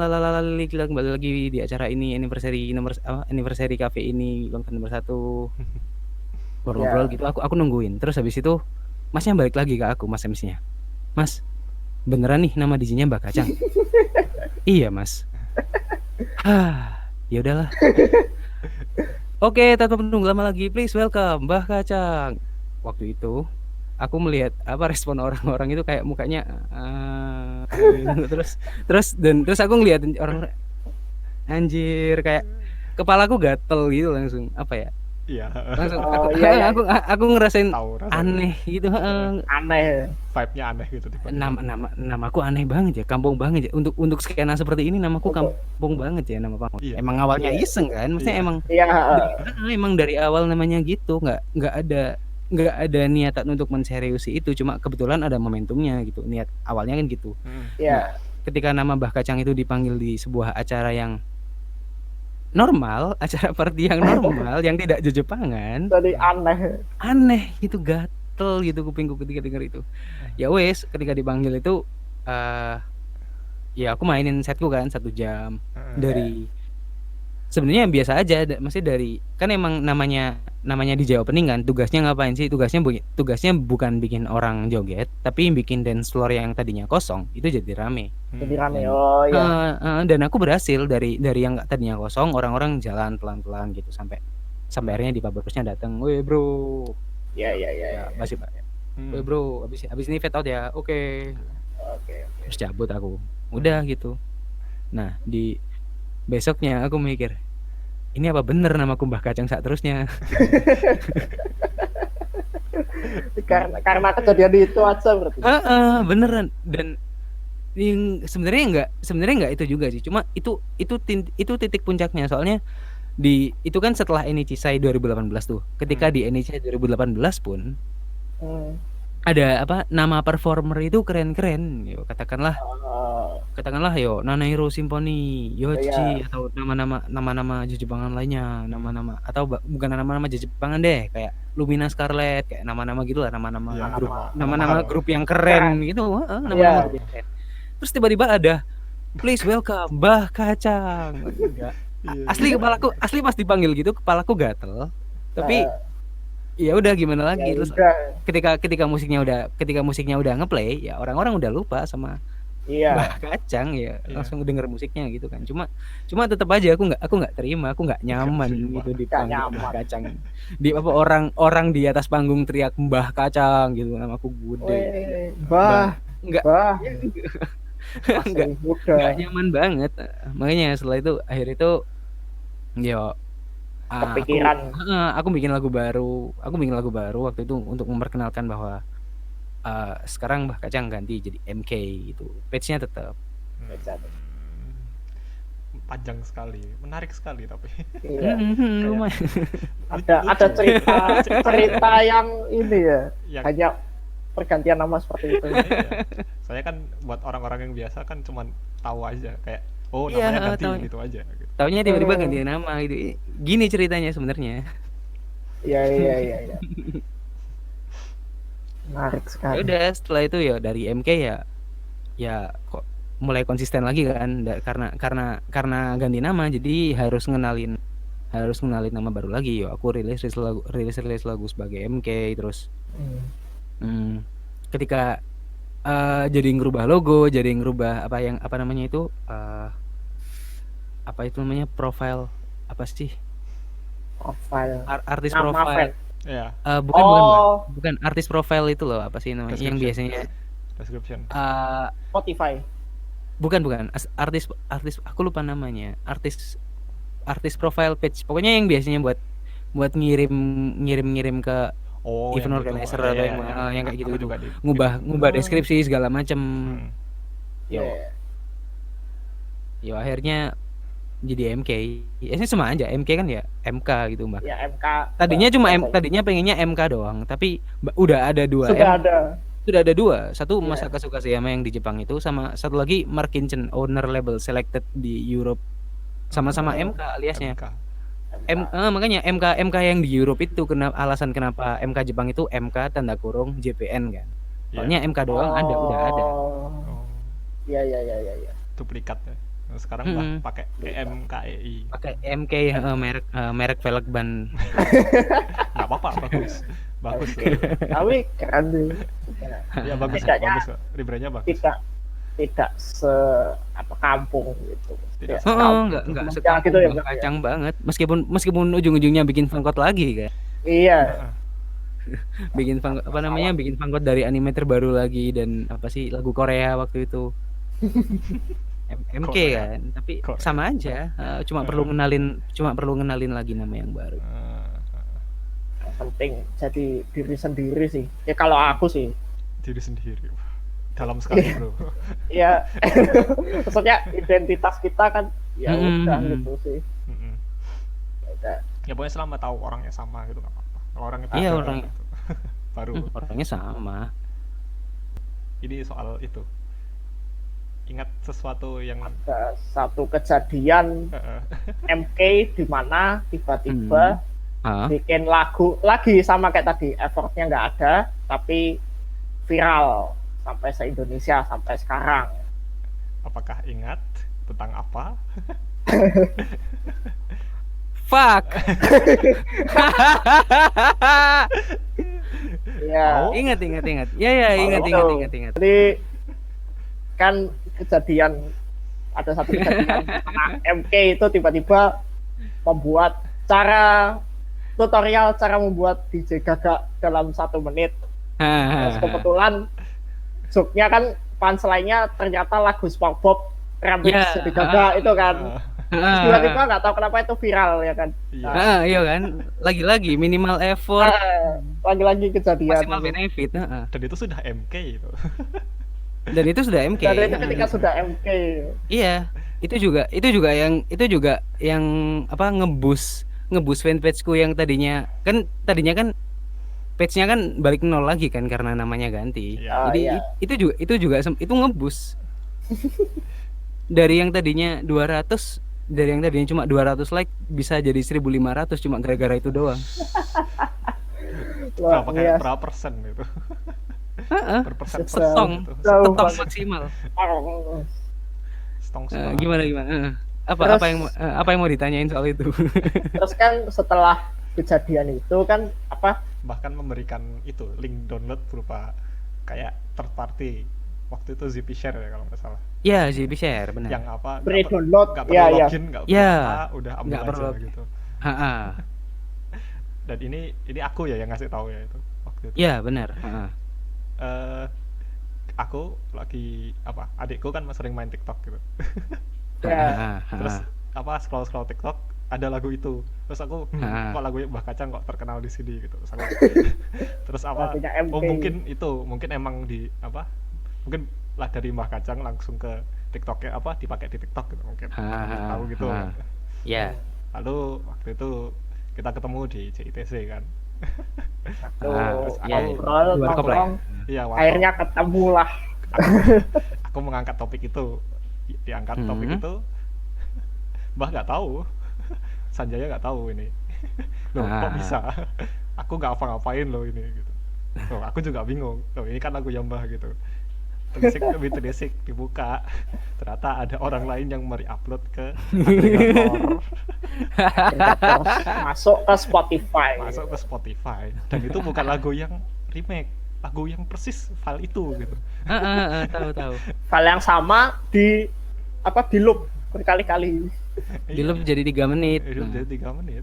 Speaker 3: Kita kembali lagi di acara ini, anniversary cafe ini, konten nomor 1. Ngobrol gitu. Aku nungguin. Terus habis itu Masnya balik lagi ke aku, Mas MC-nya. Mas, beneran nih nama DJ-nya Mbah Kacang? Iya, Mas. Ya udahlah. Oke, tanpa menunggu lama lagi, please welcome Mbah Kacang. Waktu itu aku melihat respon orang-orang itu kayak mukanya terus aku ngeliatin orang, anjir, kayak kepalaku gatel gitu langsung.
Speaker 1: Iya.
Speaker 3: Langsung aku ngerasain aneh gitu.
Speaker 2: Aneh.
Speaker 1: Vibe-nya aneh gitu.
Speaker 3: Namaku aneh banget ya, kampung banget ya. Untuk skena seperti ini namaku kampung banget ya, nama Pangot.
Speaker 1: Iya.
Speaker 3: Emang awalnya iseng kan, maksudnya emang dari awal namanya gitu, nggak ada niatan untuk menseriusi itu, cuma kebetulan ada momentumnya gitu. Niat awalnya kan gitu. Nah, ketika nama Mbah Kacang itu dipanggil di sebuah acara yang normal, acara party yang normal, yang tidak jejepangan,
Speaker 2: tadi aneh
Speaker 3: gitu, gatel gitu kupingku ketika dengar itu. Ya wes, ketika dipanggil itu ya aku mainin setku kan 1 jam. Dari sebenarnya biasa aja, masih dari kan emang namanya DJ opening kan, tugasnya ngapain sih? Tugasnya bukan bikin orang joget, tapi bikin dance floor yang tadinya kosong itu jadi rame.
Speaker 2: Oh iya.
Speaker 3: Dan aku berhasil dari yang tadinya kosong, orang-orang jalan pelan-pelan gitu sampai akhirnya di Babarusnya datang. Woi bro.
Speaker 2: Iya.
Speaker 3: Masih Pak. Woi bro, habis ini fade out ya. Oke. Terus cabut aku. Udah gitu. Nah, di besoknya aku mikir, ini apa bener namaku Mbah Kacang saat terusnya?
Speaker 2: karena kejadian itu aja berarti.
Speaker 3: Beneran. Dan sebenarnya enggak itu juga sih, cuma itu titik puncaknya. Soalnya itu kan setelah Enichishai 2018 tuh. Ketika di Enichishai 2018 pun ada nama performer itu keren-keren. Yo, katakanlah yo Nanairo Symphony, Yoji, atau nama-nama Jejepangan lainnya, nama-nama atau bukan nama-nama Jejepangan deh, kayak Lumina Scarlet, kayak nama-nama gitulah, nama-nama grup yang keren gitu, nama-nama grup yang keren. Terus tiba-tiba ada please welcome Mbah Kacang. Asli pas dipanggil gitu kepalaku gatel. Tapi ya udah gimana lagi. Terus ketika musiknya udah ngeplay, ya orang-orang udah lupa sama Mbah Kacang ya, langsung denger musiknya gitu kan. Cuma tetap aja aku nggak terima, aku nggak nyaman gitu dipanggil Mbah Kacang. Di orang di atas panggung teriak Mbah Kacang gitu, namaku Bude. Nggak nyaman banget. Makanya setelah itu akhir itu
Speaker 2: kepikiran
Speaker 3: aku bikin lagu baru waktu itu untuk memperkenalkan bahwa sekarang Mbah Kacang ganti jadi MK gitu. Page-nya tetap.
Speaker 1: panjang sekali, menarik sekali tapi
Speaker 2: Iya.
Speaker 3: Lumayan.
Speaker 2: Ada cerita yang ini ya,
Speaker 1: yang
Speaker 2: hanya pergantian nama seperti itu.
Speaker 1: iya. Saya kan buat orang-orang yang biasa kan cuman tahu aja kayak oh
Speaker 3: Iya,
Speaker 1: namanya ganti
Speaker 3: tahu.
Speaker 1: gitu aja gitu.
Speaker 3: Taunya tiba-tiba ganti nama gitu. Gini ceritanya sebenarnya.
Speaker 2: Iya. Menarik
Speaker 3: Ya
Speaker 2: sekali.
Speaker 3: udah setelah itu ya dari MK ya kok mulai konsisten lagi kan karena ganti nama jadi harus ngenalin nama baru lagi. Yo aku rilis lagu sebagai MK terus ketika jadi ngerubah logo, jadi ngerubah apa namanya itu apa itu namanya profile apa sih
Speaker 2: Profile.
Speaker 3: artis
Speaker 2: Nama
Speaker 3: profile
Speaker 2: fan.
Speaker 1: Ya,
Speaker 3: bukan artis profile itu loh apa sih namanya yang biasanya
Speaker 1: description.
Speaker 2: Spotify.
Speaker 3: bukan artis aku lupa namanya artis profile page pokoknya yang biasanya buat ngirim ke event organizer atau yang kayak gitu
Speaker 1: juga
Speaker 3: ngubah deskripsi segala macem.
Speaker 2: Iya.
Speaker 3: Yo akhirnya jadi MK. Ya sama aja MK kan ya MK gitu Mbak.
Speaker 2: Ya MK.
Speaker 3: Tadinya pengennya MK doang, tapi udah ada dua. Sudah ada dua. Satu Masaka Tsukashima yang di Jepang itu sama satu lagi Mark Kinchen owner label selected di Europe. Sama-sama MK aliasnya. Makanya MK yang di Europe itu alasan kenapa MK Jepang itu MK tanda kurung JPN kan. Soalnya MK doang udah ada.
Speaker 2: Iya.
Speaker 1: Duplikat ya. Nah, sekarang udah pakai MKEI.
Speaker 3: Pakai MK merek velg ban.
Speaker 1: Enggak apa-apa, bagus.
Speaker 2: Tapi keren sih.
Speaker 1: Ya bagus. Rebrandnya bagus.
Speaker 2: Tidak kampung gitu.
Speaker 3: Enggak sekampung gitu ya, kacang banget. Meskipun ujung-ujungnya bikin fangkot lagi kan.
Speaker 2: Iya.
Speaker 3: bikin fangkot dari anime terbaru lagi dan apa sih lagu Korea waktu itu. MK kan, tapi sama aja. Cuma perlu ngenalin lagi nama yang baru.
Speaker 2: Yang penting jadi diri sendiri sih. Ya kalau aku sih.
Speaker 1: Diri sendiri. Dalam sekali bro.
Speaker 2: Iya. Maksudnya identitas kita kan ya udah gitu sih.
Speaker 1: Ya pokoknya selama tahu orangnya sama gitu nggak apa-apa. Kalau orang itu
Speaker 3: orangnya
Speaker 1: gitu. Baru
Speaker 3: orangnya sama.
Speaker 1: Ini soal itu. Ingat sesuatu yang
Speaker 2: ada satu kejadian MK di mana tiba-tiba bikin lagu lagi sama kayak tadi, effortnya nggak ada tapi viral sampai se-Indonesia sampai sekarang.
Speaker 1: Apakah ingat tentang apa?
Speaker 3: Fuck.
Speaker 2: Ya.
Speaker 3: Ingat. Ya, ingat.
Speaker 2: Jadi kan ada satu kejadian MK itu tiba-tiba membuat tutorial cara membuat DJ Gaga dalam 1 menit. Terus kebetulan joke-nya kan punchline-nya ternyata lagu SpongeBob remix DJ Gaga itu kan. Tiba-tiba nggak tahu kenapa itu viral ya kan.
Speaker 3: Iya kan. Lagi-lagi minimal effort.
Speaker 2: Lagi-lagi kejadian.
Speaker 3: Maksimal benefit.
Speaker 1: Dan itu sudah MK itu.
Speaker 3: Dan itu sudah MK.
Speaker 2: Dan itu ketika sudah MK.
Speaker 3: Iya. Itu juga yang apa ngebus fanpage-ku yang tadinya kan page-nya kan balik nol lagi kan karena namanya ganti. Jadi itu juga ngebus. Dari yang tadinya cuma 200 like bisa jadi 1.500 cuma gara-gara itu doang.
Speaker 1: Berapa persen itu? Berpersen
Speaker 3: setong maksimal. Gimana? Apa yang mau ditanyain soal itu?
Speaker 2: Terus kan setelah kejadian itu kan
Speaker 1: bahkan memberikan itu link download berupa kayak third party. Waktu itu Zippy Share ya kalau nggak salah.
Speaker 3: Iya, Zippy Share benar.
Speaker 1: Yang apa?
Speaker 2: Free download.
Speaker 1: Nggak perlu login, nggak perlu udah ambil
Speaker 3: nggak
Speaker 1: aja
Speaker 3: perlu.
Speaker 1: gitu. Dan ini aku ya yang ngasih tahu ya itu waktu itu.
Speaker 3: Iya benar.
Speaker 1: Aku lagi adikku kan sering main TikTok gitu. Terus scroll TikTok ada lagu itu. Terus aku kok lagu Mbah Kacang kok terkenal di sini gitu. Terus
Speaker 2: mungkin
Speaker 1: mungkin emang mungkin lah dari Mbah Kacang langsung ke TikToknya apa dipakai di TikTok gitu mungkin tahu gitu.
Speaker 3: Ya.
Speaker 1: Lalu waktu itu kita ketemu di CITC kan.
Speaker 2: Terus
Speaker 3: iya,
Speaker 2: ngobrol, nongkrong,
Speaker 1: Iya,
Speaker 2: akhirnya ketemu lah.
Speaker 1: Aku mengangkat topik itu, diangkat topik itu, Mbah nggak tahu, Sanjaya nggak tahu ini. Loh, kok bisa? Aku nggak apa-ngapain loh ini gitu. Loh, aku juga bingung. Loh, ini kan lagu Mbah gitu. Telisik dibuka, ternyata ada orang lain yang mereupload ke
Speaker 2: Terus masuk ke Spotify.
Speaker 1: Dan itu bukan lagu yang remake, lagu yang persis file itu gitu.
Speaker 3: Tahu.
Speaker 2: File yang sama di loop berkali-kali.
Speaker 3: Di loop jadi 3 menit.
Speaker 1: Jadi 3 menit.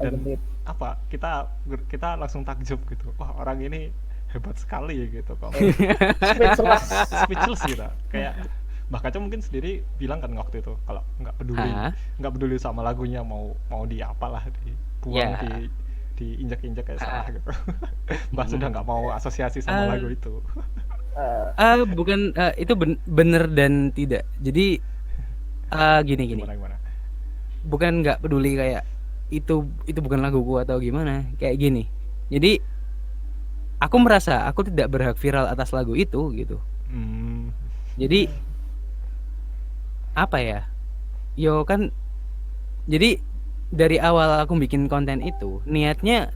Speaker 1: Dan apa? Kita langsung takjub gitu. Wah, orang ini hebat sekali gitu kok. Speechless gitu. Kayak Mbah Kaca mungkin sendiri bilang kan waktu itu kalau nggak peduli sama lagunya mau di apalah dibuang diinjak-injak kayak salah gitu. Mbah sudah nggak mau asosiasi sama lagu itu.
Speaker 3: Bukan itu bener dan tidak. Jadi gini.
Speaker 1: Gimana?
Speaker 3: Bukan nggak peduli kayak itu bukan laguku atau gimana, kayak gini. Jadi aku merasa aku tidak berhak viral atas lagu itu gitu. Jadi apa ya? Yo kan jadi dari awal aku bikin konten itu niatnya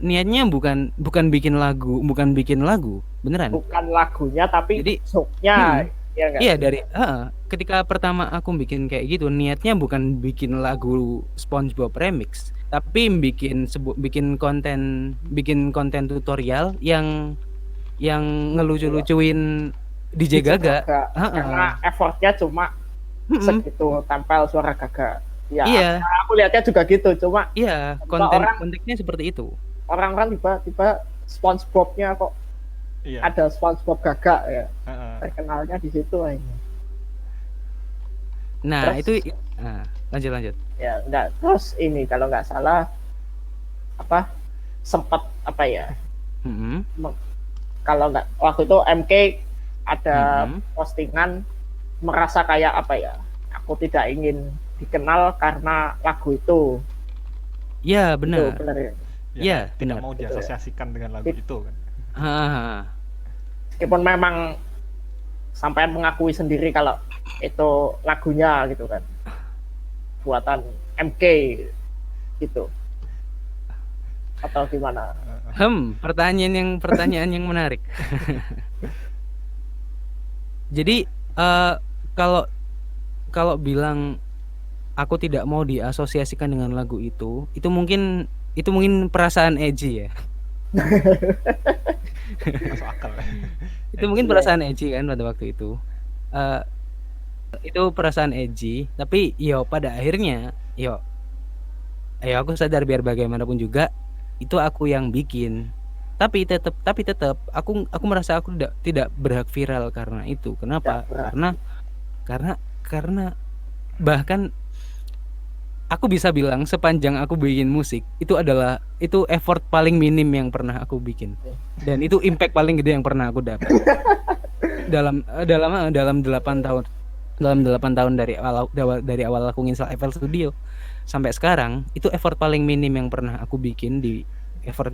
Speaker 3: bukan bikin lagu, beneran.
Speaker 2: Bukan lagunya tapi
Speaker 3: jadi
Speaker 2: show-nya.
Speaker 3: Iya dari ketika pertama aku bikin kayak gitu niatnya bukan bikin lagu SpongeBob remix, tapi bikin konten tutorial yang ngelucu-lucuin DJ Gaga.
Speaker 2: Karena effortnya cuma segitu, tempel suara Gaga. Ya,
Speaker 3: iya.
Speaker 2: Aku lihatnya juga gitu, cuma
Speaker 3: iya, kontennya seperti itu.
Speaker 2: Orang-orang tiba-tiba SpongeBob-nya kok ada SpongeBob Gaga ya. Terkenalnya di situ aja.
Speaker 3: Nah, terus, itu lanjut.
Speaker 2: Ya, enggak. Terus ini kalau nggak salah sempat kalau nggak waktu itu MK ada postingan merasa kayak aku tidak ingin dikenal karena lagu itu.
Speaker 3: Iya, benar.
Speaker 2: Itu, benar ya.
Speaker 1: Iya, tidak mau diasosiasikan dengan lagu itu kan.
Speaker 2: Meskipun memang sampai mengakui sendiri kalau itu lagunya gitu kan, buatan MK gitu, atau gimana?
Speaker 3: Pertanyaan yang menarik. Jadi kalau bilang aku tidak mau diasosiasikan dengan lagu itu mungkin perasaan edgy ya.
Speaker 1: Masuk akal.
Speaker 3: Itu mungkin perasaan edgy kan pada waktu itu. Itu perasaan edgy, tapi pada akhirnya aku sadar biar bagaimanapun juga itu aku yang bikin. Tapi tetap aku merasa aku tidak berhak viral karena itu. Kenapa? Karena bahkan aku bisa bilang sepanjang aku bikin musik itu effort paling minim yang pernah aku bikin, dan itu impact paling gede yang pernah aku dapat dalam 8 tahun dari awal aku nginstal FL Studio sampai sekarang. Itu effort paling minim yang pernah aku bikin effort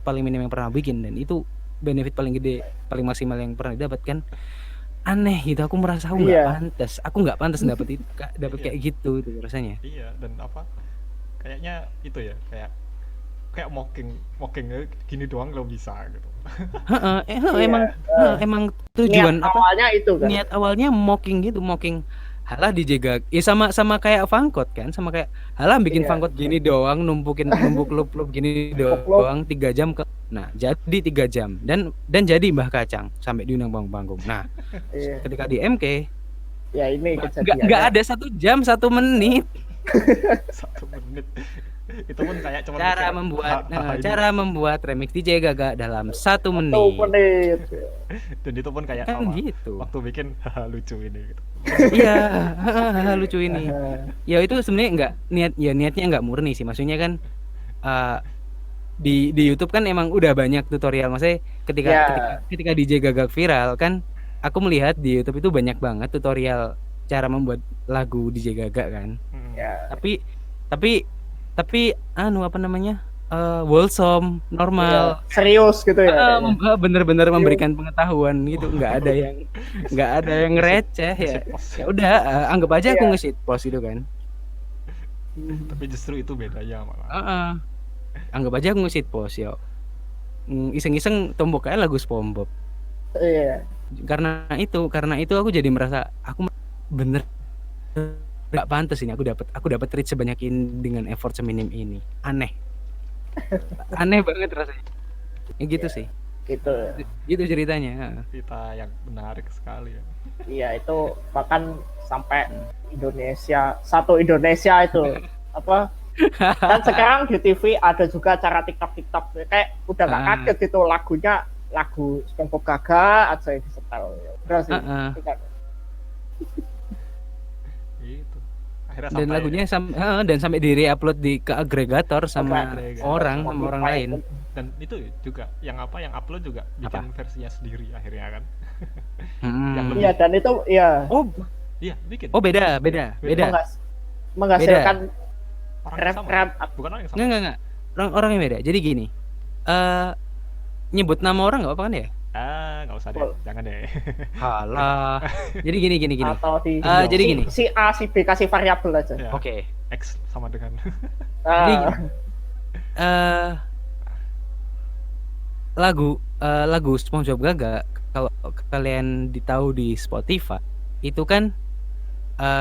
Speaker 3: paling minim yang pernah bikin, dan itu benefit paling gede paling maksimal yang pernah didapatkan. Aneh gitu, aku merasa aku nggak pantas dapat kayak gitu itu rasanya.
Speaker 1: Iya, dan kayaknya itu ya, kayak mocking gini doang lo bisa gitu.
Speaker 3: Emang tujuan
Speaker 2: niat awalnya itu kan.
Speaker 3: Niat awalnya mocking halah DJ Gaga. Ya sama kayak Fangkot kan, sama kayak halah bikin Fangkot gini doang, numpuk loop gini doang 3 jam nah jadi 3 jam dan jadi Mbah Kacang sampai diundang panggung. Nah, ketika di MK
Speaker 2: ya ini kejadiannya
Speaker 3: nggak ada 1 jam 1 menit.
Speaker 1: 1 menit. Itu pun kayak cuma
Speaker 3: cara membuat remix DJ Gaga dalam 1 menit.
Speaker 2: 1 menit.
Speaker 1: Dan itu pun kayak
Speaker 3: kan gitu.
Speaker 1: Waktu bikin lucu ini gitu.
Speaker 3: Iya, lucu ini. Ya itu sebenarnya niatnya nggak murni sih. Maksudnya kan di YouTube kan emang udah banyak tutorial. Maksudnya ketika DJ Gaga viral kan, aku melihat di YouTube itu banyak banget tutorial cara membuat lagu DJ Gaga kan.
Speaker 2: Ya.
Speaker 3: Tapi apa namanya? Wholesome, normal.
Speaker 2: Ya, serius gitu ya.
Speaker 3: Bener-bener memberikan pengetahuan gitu, nggak ada yang receh ya. Ya udah, anggap aja aku nge-shit post itu kan.
Speaker 1: Tapi justru itu bedanya malah.
Speaker 3: Anggap aja aku nge-shit post ya. Iseng-iseng tombok kayak lagu SpongeBob.
Speaker 2: Iya.
Speaker 3: Karena itu aku jadi merasa aku bener nggak pantas ini aku dapat reach sebanyak ini dengan effort seminim ini. Aneh banget rasanya. Ya gitu sih. Gitu ceritanya.
Speaker 1: Cerita yang menarik sekali ya.
Speaker 2: Iya, itu bahkan sampai satu Indonesia itu apa? Dan sekarang di TV ada juga acara TikTok kayak udah gak kaget gitu, lagu SpongeBob Gaga aja yang disetel. Udah sih.
Speaker 1: Gitu. Akhirnya
Speaker 3: dan lagunya dan sampai di-re-upload ke agregator sama orang lain.
Speaker 1: Dan itu juga yang upload juga bikin versinya sendiri akhirnya kan.
Speaker 2: Iya, dan itu ya.
Speaker 1: Iya, bikin.
Speaker 3: Beda.
Speaker 2: Menghasilkan
Speaker 1: rap. Bukan orang yang sama.
Speaker 3: Enggak. Orang yang beda. Jadi gini. Nyebut nama orang enggak apa kan ya?
Speaker 1: Nggak usah deh, jangan deh.
Speaker 3: Halah. Jadi gini.
Speaker 2: Atau
Speaker 3: jadi gini.
Speaker 2: Si A, si B kasih variabel aja.
Speaker 1: Ya,
Speaker 3: Oke.
Speaker 1: X sama dengan.
Speaker 3: Jadi lagu SpongeBob Gaga kalau kalian tahu di Spotify itu kan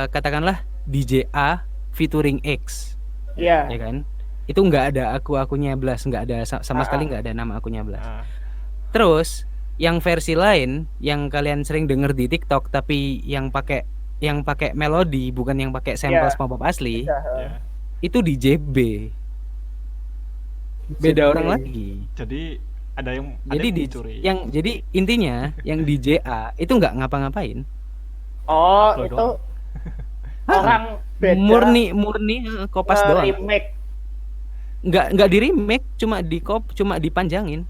Speaker 3: katakanlah DJ A featuring X.
Speaker 2: Iya.
Speaker 3: Ya kan? Itu nggak ada akunya Blas, nggak ada sama sekali nggak ada nama akunya Blas. Terus yang versi lain yang kalian sering denger di TikTok tapi yang pakai melodi bukan yang pakai sampel SpongeBob asli, itu DJ B. Beda orang lagi.
Speaker 1: Jadi ada yang
Speaker 3: dicuri. Jadi intinya yang DJ A itu nggak ngapa-ngapain.
Speaker 2: Itu orang beda.
Speaker 3: Murni kopas doang.
Speaker 2: Remake.
Speaker 3: Nggak di remake, cuma dipanjangin.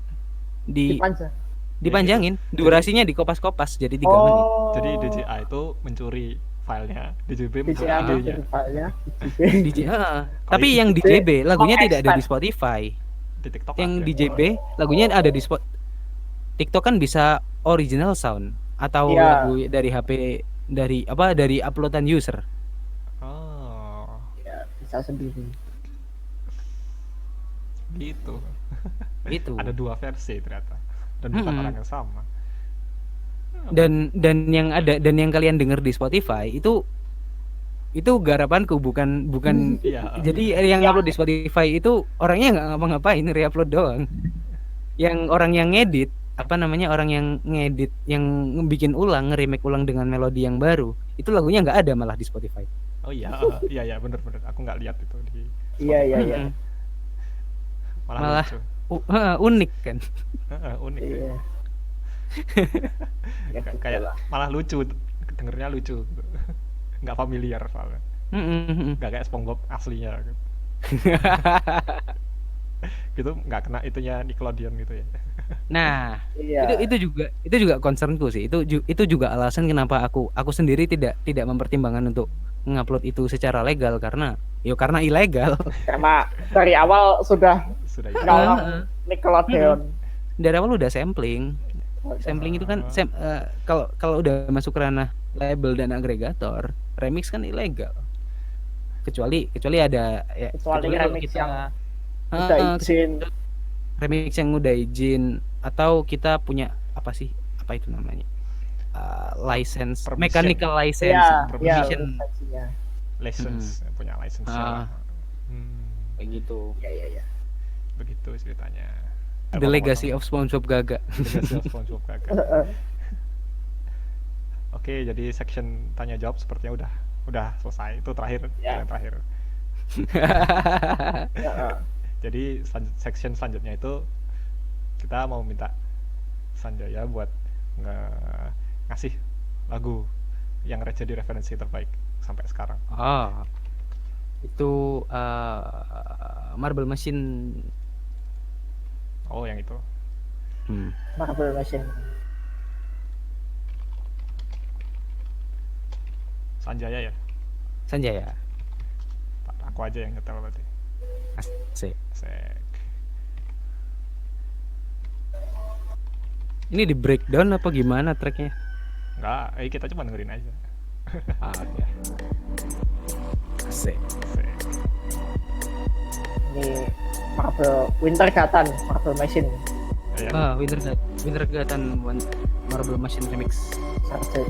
Speaker 3: Dipanjangin. Durasinya dikopas-kopas jadi 3 menit.
Speaker 1: Jadi DJA itu mencuri filenya, DJB mencuri
Speaker 2: filenya.
Speaker 3: Tapi yang DJB lagunya tidak ada di Spotify.
Speaker 1: Di TikTok
Speaker 3: yang DJB lagunya ada di TikTok kan bisa original sound atau lagu dari HP dari uploadan user.
Speaker 2: Ya, bisa sendiri.
Speaker 1: Gitu.
Speaker 3: Itu.
Speaker 1: Ada 2 versi ternyata dan bukan orang yang sama.
Speaker 3: Dan yang kalian dengar di Spotify itu garapanku bukan jadi yang upload di Spotify itu orangnya nggak ngapa-ngapain, re-upload doang. Yang orang yang ngedit orang yang ngedit yang bikin ulang, nge-remake ulang dengan melodi yang baru itu lagunya nggak ada malah di Spotify.
Speaker 1: Iya bener aku nggak lihat itu di
Speaker 2: Spotify. Iya.
Speaker 1: Malah
Speaker 3: unik kan.
Speaker 1: Unik. Iya. Kayak malah lucu, dengernya lucu gitu. Nggak familiar soalnya. Nggak kayak SpongeBob aslinya gitu. Gitu nggak kena itunya Nickelodeon gitu ya.
Speaker 3: Nah, itu juga concernku sih. Itu juga alasan kenapa aku sendiri tidak mempertimbangkan untuk ngupload itu secara legal karena ilegal. Karena
Speaker 2: dari awal sudah Nickelodeon.
Speaker 3: Dari awal udah sampling. Sampling itu kan kalau udah masuk ranah label dan agregator, remix kan ilegal. Kecuali ada
Speaker 2: remix yang udah izin.
Speaker 3: Remix yang udah izin atau kita punya apa itu namanya? License, mechanical license, permission.
Speaker 1: License, punya license.
Speaker 3: Kayak gitu.
Speaker 2: Iya.
Speaker 1: Begitu ceritanya.
Speaker 3: The Legacy of SpongeBob Gaga.
Speaker 1: Oke, jadi section tanya jawab sepertinya udah selesai. Itu terakhir, yang terakhir. Jadi section selanjutnya itu kita mau minta Sanjaya buat ngasih lagu yang jadi referensi terbaik sampai sekarang.
Speaker 3: Itu Marble Machine.
Speaker 1: Yang itu.
Speaker 2: Marble Machine.
Speaker 1: Sanjaya ya.
Speaker 3: Sanjaya.
Speaker 1: Aku aja yang ngetel berarti.
Speaker 3: Asik.
Speaker 1: Asik.
Speaker 3: Ini di breakdown apa gimana tracknya?
Speaker 1: Enggak, kita cuma dengerin aja.
Speaker 3: Oke. Asik.
Speaker 1: Asik.
Speaker 2: Ini Winter Gatan, Marble Machine.
Speaker 1: Iya.
Speaker 3: Winter Gatan Marble Machine Remix.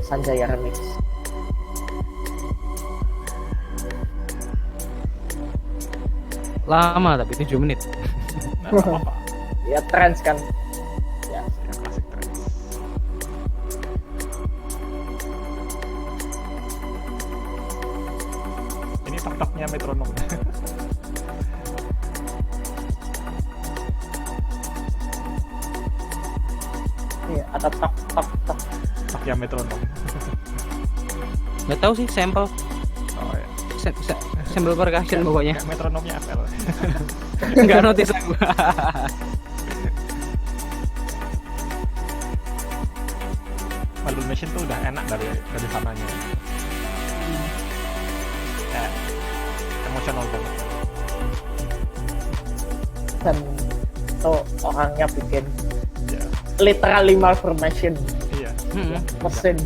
Speaker 2: Sanjaya Remix.
Speaker 3: Lama tapi 7 menit.
Speaker 1: Nah, apa-apa.
Speaker 2: Ya trends kan. Ya.
Speaker 1: Yang klasik trends. Ini tok-toknya metronom.
Speaker 2: Iya, ada tok tok tok.
Speaker 1: Toknya metronom.
Speaker 3: Nggak tahu sih sampel
Speaker 1: Oh ya.
Speaker 3: sampel percussion pokoknya.
Speaker 1: Kayak metronomnya FL.
Speaker 3: Nggak notice aku.
Speaker 1: Marble Machine tuh udah enak dari sananya. Kayak emosional banget.
Speaker 2: Dan tuh orangnya bikin
Speaker 1: Ya,
Speaker 2: literally Marble Machine
Speaker 1: iya.
Speaker 2: mesin.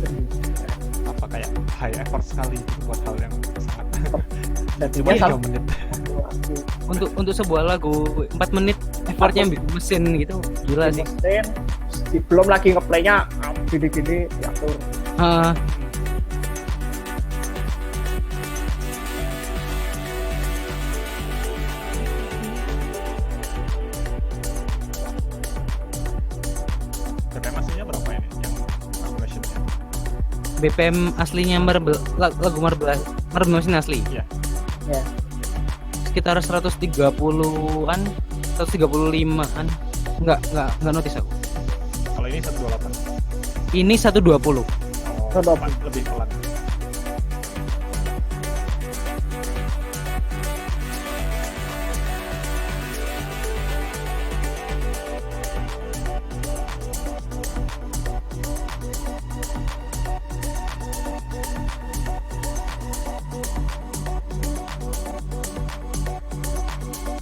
Speaker 1: Apa kayak high effort sekali buat hal yang sangat.
Speaker 2: Dan
Speaker 1: Cuma
Speaker 2: dia
Speaker 1: 3 menit.
Speaker 3: Untuk sebuah lagu 4 menit effortnya bikin mesin gitu gila sih.
Speaker 2: mesin, belum lagi ngeplaynya gini-gini diatur.
Speaker 3: Ah,
Speaker 1: BPM aslinya berapa ini? Yang Marble Machine?
Speaker 3: BPM aslinya lagu Marble Machine asli
Speaker 1: Iya.
Speaker 2: Ya.
Speaker 3: sekitar 130-an 135-an. Enggak notice aku.
Speaker 1: Kalau ini 128.
Speaker 3: Ini 120.
Speaker 1: Oh,
Speaker 2: 120.
Speaker 1: lebih pelan.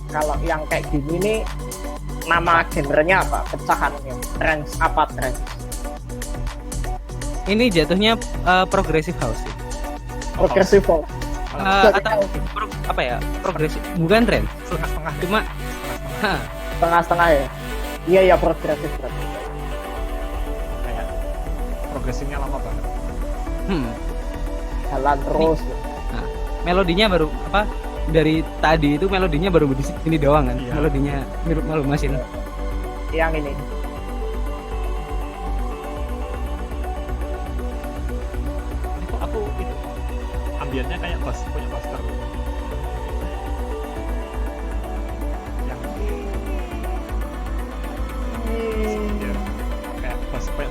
Speaker 2: Kalau yang kayak gini nih nama genrenya apa? Pecahannya. Trends apa trends?
Speaker 3: Ini jatuhnya progressive house sih.
Speaker 2: Progressive folk.
Speaker 3: Atau apa ya? Progressive bukan tren.
Speaker 1: Setengah-setengah.
Speaker 3: Cuma
Speaker 1: Setengah-setengah.
Speaker 2: Setengah-setengah ya. Iya ya progressive berarti.
Speaker 1: Kayak progresinya lama banget.
Speaker 2: Jalan terus.
Speaker 3: Nah, melodinya baru apa? Dari tadi itu melodinya baru di sini doang kan.
Speaker 1: Iya.
Speaker 3: Melodinya mirip Marble Machine.
Speaker 2: Yang ini.
Speaker 1: Ini kok aku itu ambiennya kayak punya Buster. Yang ya, kayak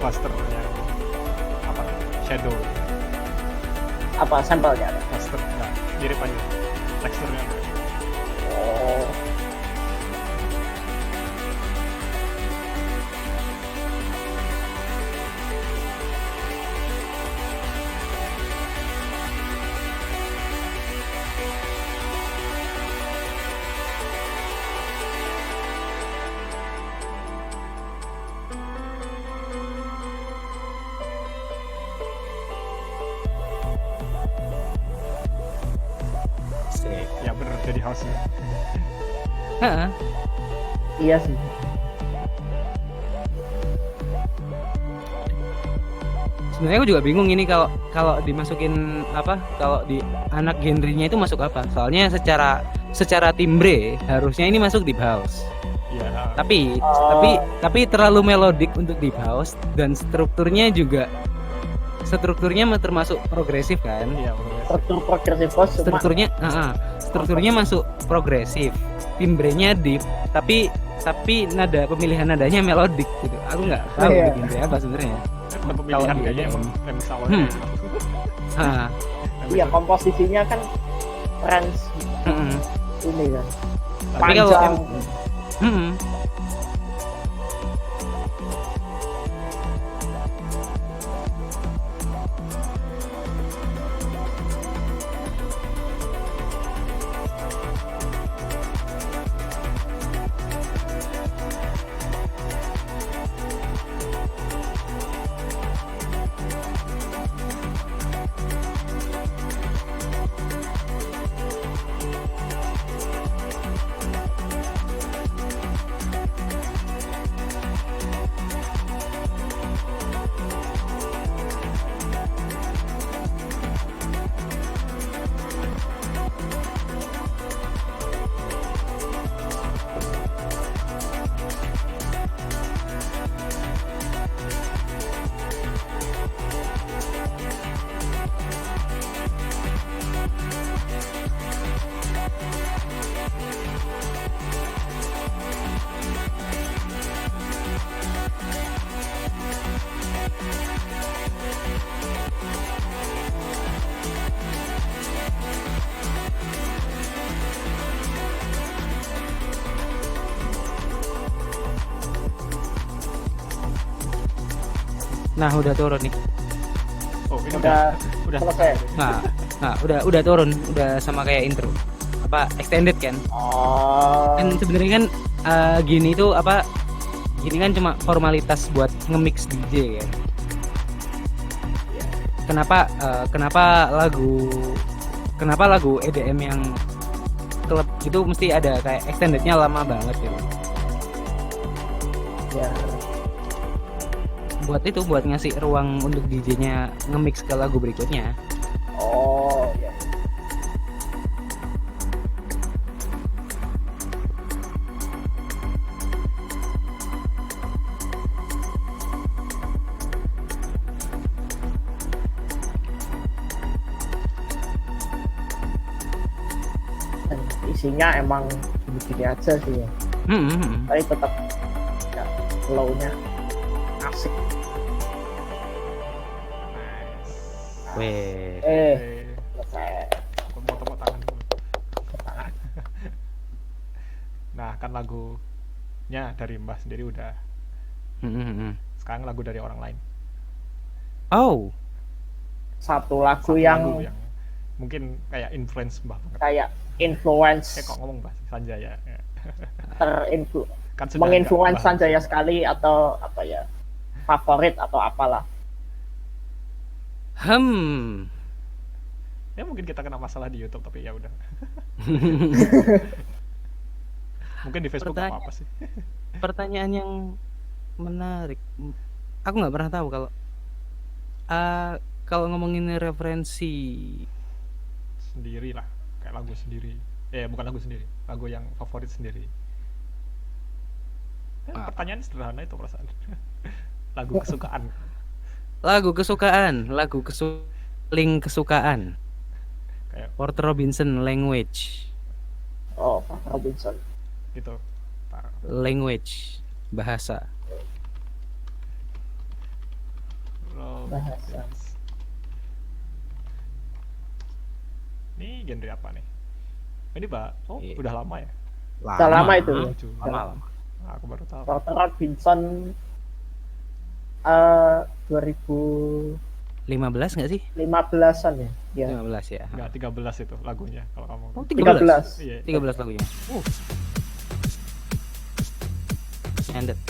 Speaker 1: Buster yang apa? Shadow.
Speaker 2: Apa sampelnya?
Speaker 1: Buster enggak mirip aja. Teksturnya.
Speaker 2: Oh.
Speaker 1: Ya bener jadi house.
Speaker 3: Heeh.
Speaker 2: Iya sih.
Speaker 3: Sebenarnya aku juga bingung ini kalau dimasukin apa? Kalau di anak genrenya itu masuk apa? Soalnya secara timbre harusnya ini masuk deep house.
Speaker 1: Iya.
Speaker 3: Tapi terlalu melodik untuk deep house dan strukturnya termasuk progresif kan?
Speaker 1: Iya,
Speaker 2: Struktur progressive house cuma
Speaker 3: Strukturnya masuk progresif, timbrenya deep, tapi nada pemilihan nadanya melodik gitu. Aku nggak tahu
Speaker 2: Iya.
Speaker 3: gitu ya apa sebenarnya.
Speaker 1: pemilihan
Speaker 3: Kalau
Speaker 1: kayaknya
Speaker 3: dia-
Speaker 1: yang awalnya.
Speaker 3: Ah,
Speaker 2: iya komposisinya kan trends ini kan.
Speaker 3: Tapi kalau
Speaker 2: Panjang.
Speaker 3: Nah, udah turun nih.
Speaker 1: Oh, ini
Speaker 2: Udah
Speaker 1: udah
Speaker 2: selesai.
Speaker 3: Nah, udah turun, udah sama kayak intro. Apa extended kan?
Speaker 2: Oh.
Speaker 3: Kan sebenarnya kan gini tuh apa? Gini kan cuma formalitas buat nge-mix DJ kan. Kenapa lagu EDM yang klub itu mesti ada kayak extendednya lama banget gitu.
Speaker 2: Ya.
Speaker 3: Buat ngasih ruang untuk DJ-nya nge-mix ke lagu berikutnya.
Speaker 2: Oh, ya. Dan isinya emang gini-gini aja sih ya. Tapi tetap ya, flow-nya asik.
Speaker 3: Weh.
Speaker 2: Selesai.
Speaker 1: Aku mau tepuk tangan dulu. Nah, kan lagunya dari Mbah sendiri udah. Sekarang lagu dari orang lain.
Speaker 3: Oh,
Speaker 2: Satu lagu
Speaker 1: Satu
Speaker 2: yang
Speaker 1: lagu yang mungkin kayak influence Mbah banget.
Speaker 2: kayak influence
Speaker 1: Kok ngomong Mbah Sanjaya. Ya. Kan sudah
Speaker 2: menginfluence
Speaker 1: nggak Mbah.
Speaker 2: Sanjaya sekali atau apa ya, favorit atau apalah.
Speaker 1: Ya mungkin kita kena masalah di YouTube tapi ya udah. Mungkin di Facebook nggak apa-apa sih.
Speaker 3: Pertanyaan yang menarik. Aku nggak pernah tahu kalau ngomongin referensi
Speaker 1: Sendiri lah, kayak lagu sendiri. Bukan lagu sendiri, lagu yang favorit sendiri. Pertanyaan sederhana itu perasaan. Lagu kesukaan.
Speaker 3: link kesukaan.
Speaker 1: Kayak
Speaker 3: Porter Robinson language.
Speaker 2: Oh, Pak Robinson.
Speaker 1: gitu.
Speaker 3: Language, bahasa.
Speaker 2: Bahasa.
Speaker 1: Ini genre apa nih? Ini udah lama ya?
Speaker 2: Udah lama itu.
Speaker 3: Lama.
Speaker 1: Aku baru tahu.
Speaker 2: Porter Robinson 2015-an
Speaker 3: 15 nggak sih?
Speaker 2: ya? Ya.
Speaker 3: 15 ya.
Speaker 1: Enggak, 13 itu lagunya kalau kamu.
Speaker 3: Oh,
Speaker 2: 13.
Speaker 1: Iya.
Speaker 3: 13 lagunya. Ended.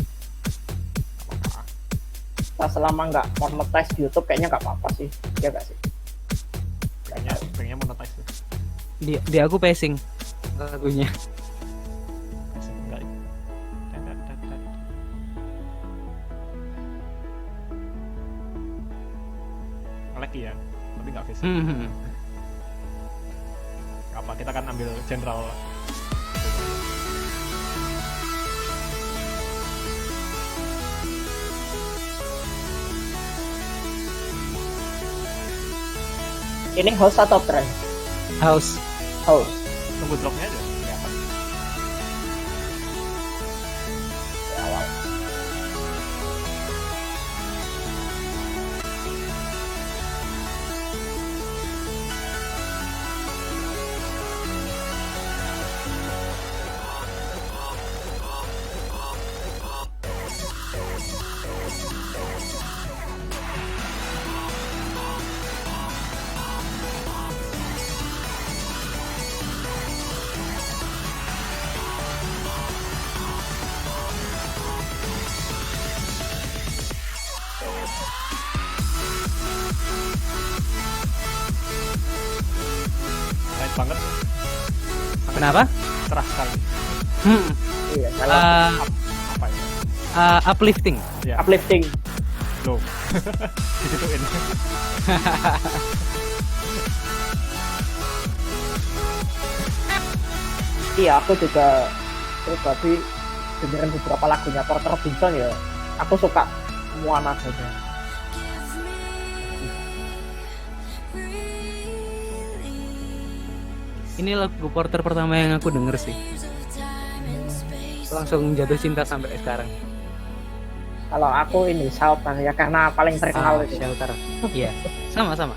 Speaker 2: Nah, selama nggak monetize di YouTube kayaknya nggak apa-apa sih. Ya nggak sih?
Speaker 1: Pengennya monetize tuh.
Speaker 3: Di aku pacing lagunya.
Speaker 1: Enggak. Nge-lag ya, tapi nggak face. Apa kita kan ambil general.
Speaker 2: Ini host atau trend?
Speaker 3: House.
Speaker 2: Host.
Speaker 1: Tunggu dropnya aja. Kelihatan.
Speaker 2: Ya, awal.
Speaker 1: Nice banget.
Speaker 3: Kenapa?
Speaker 1: Cerah sekali.
Speaker 2: Iya, kalau
Speaker 1: Apa ya?
Speaker 3: Uplifting.
Speaker 1: Ya,
Speaker 2: uplifting.
Speaker 1: low. Disituin.
Speaker 2: Iya, aku juga pribadi dengerin beberapa lagunya Porter Robinson ya. Aku suka semua nadanya.
Speaker 3: Ini lagu Porter pertama yang aku denger sih. Langsung jatuh cinta sampai sekarang.
Speaker 2: Kalau aku ini Shelter ya karena paling terkenal itu.
Speaker 3: Shelter. Iya, sama-sama.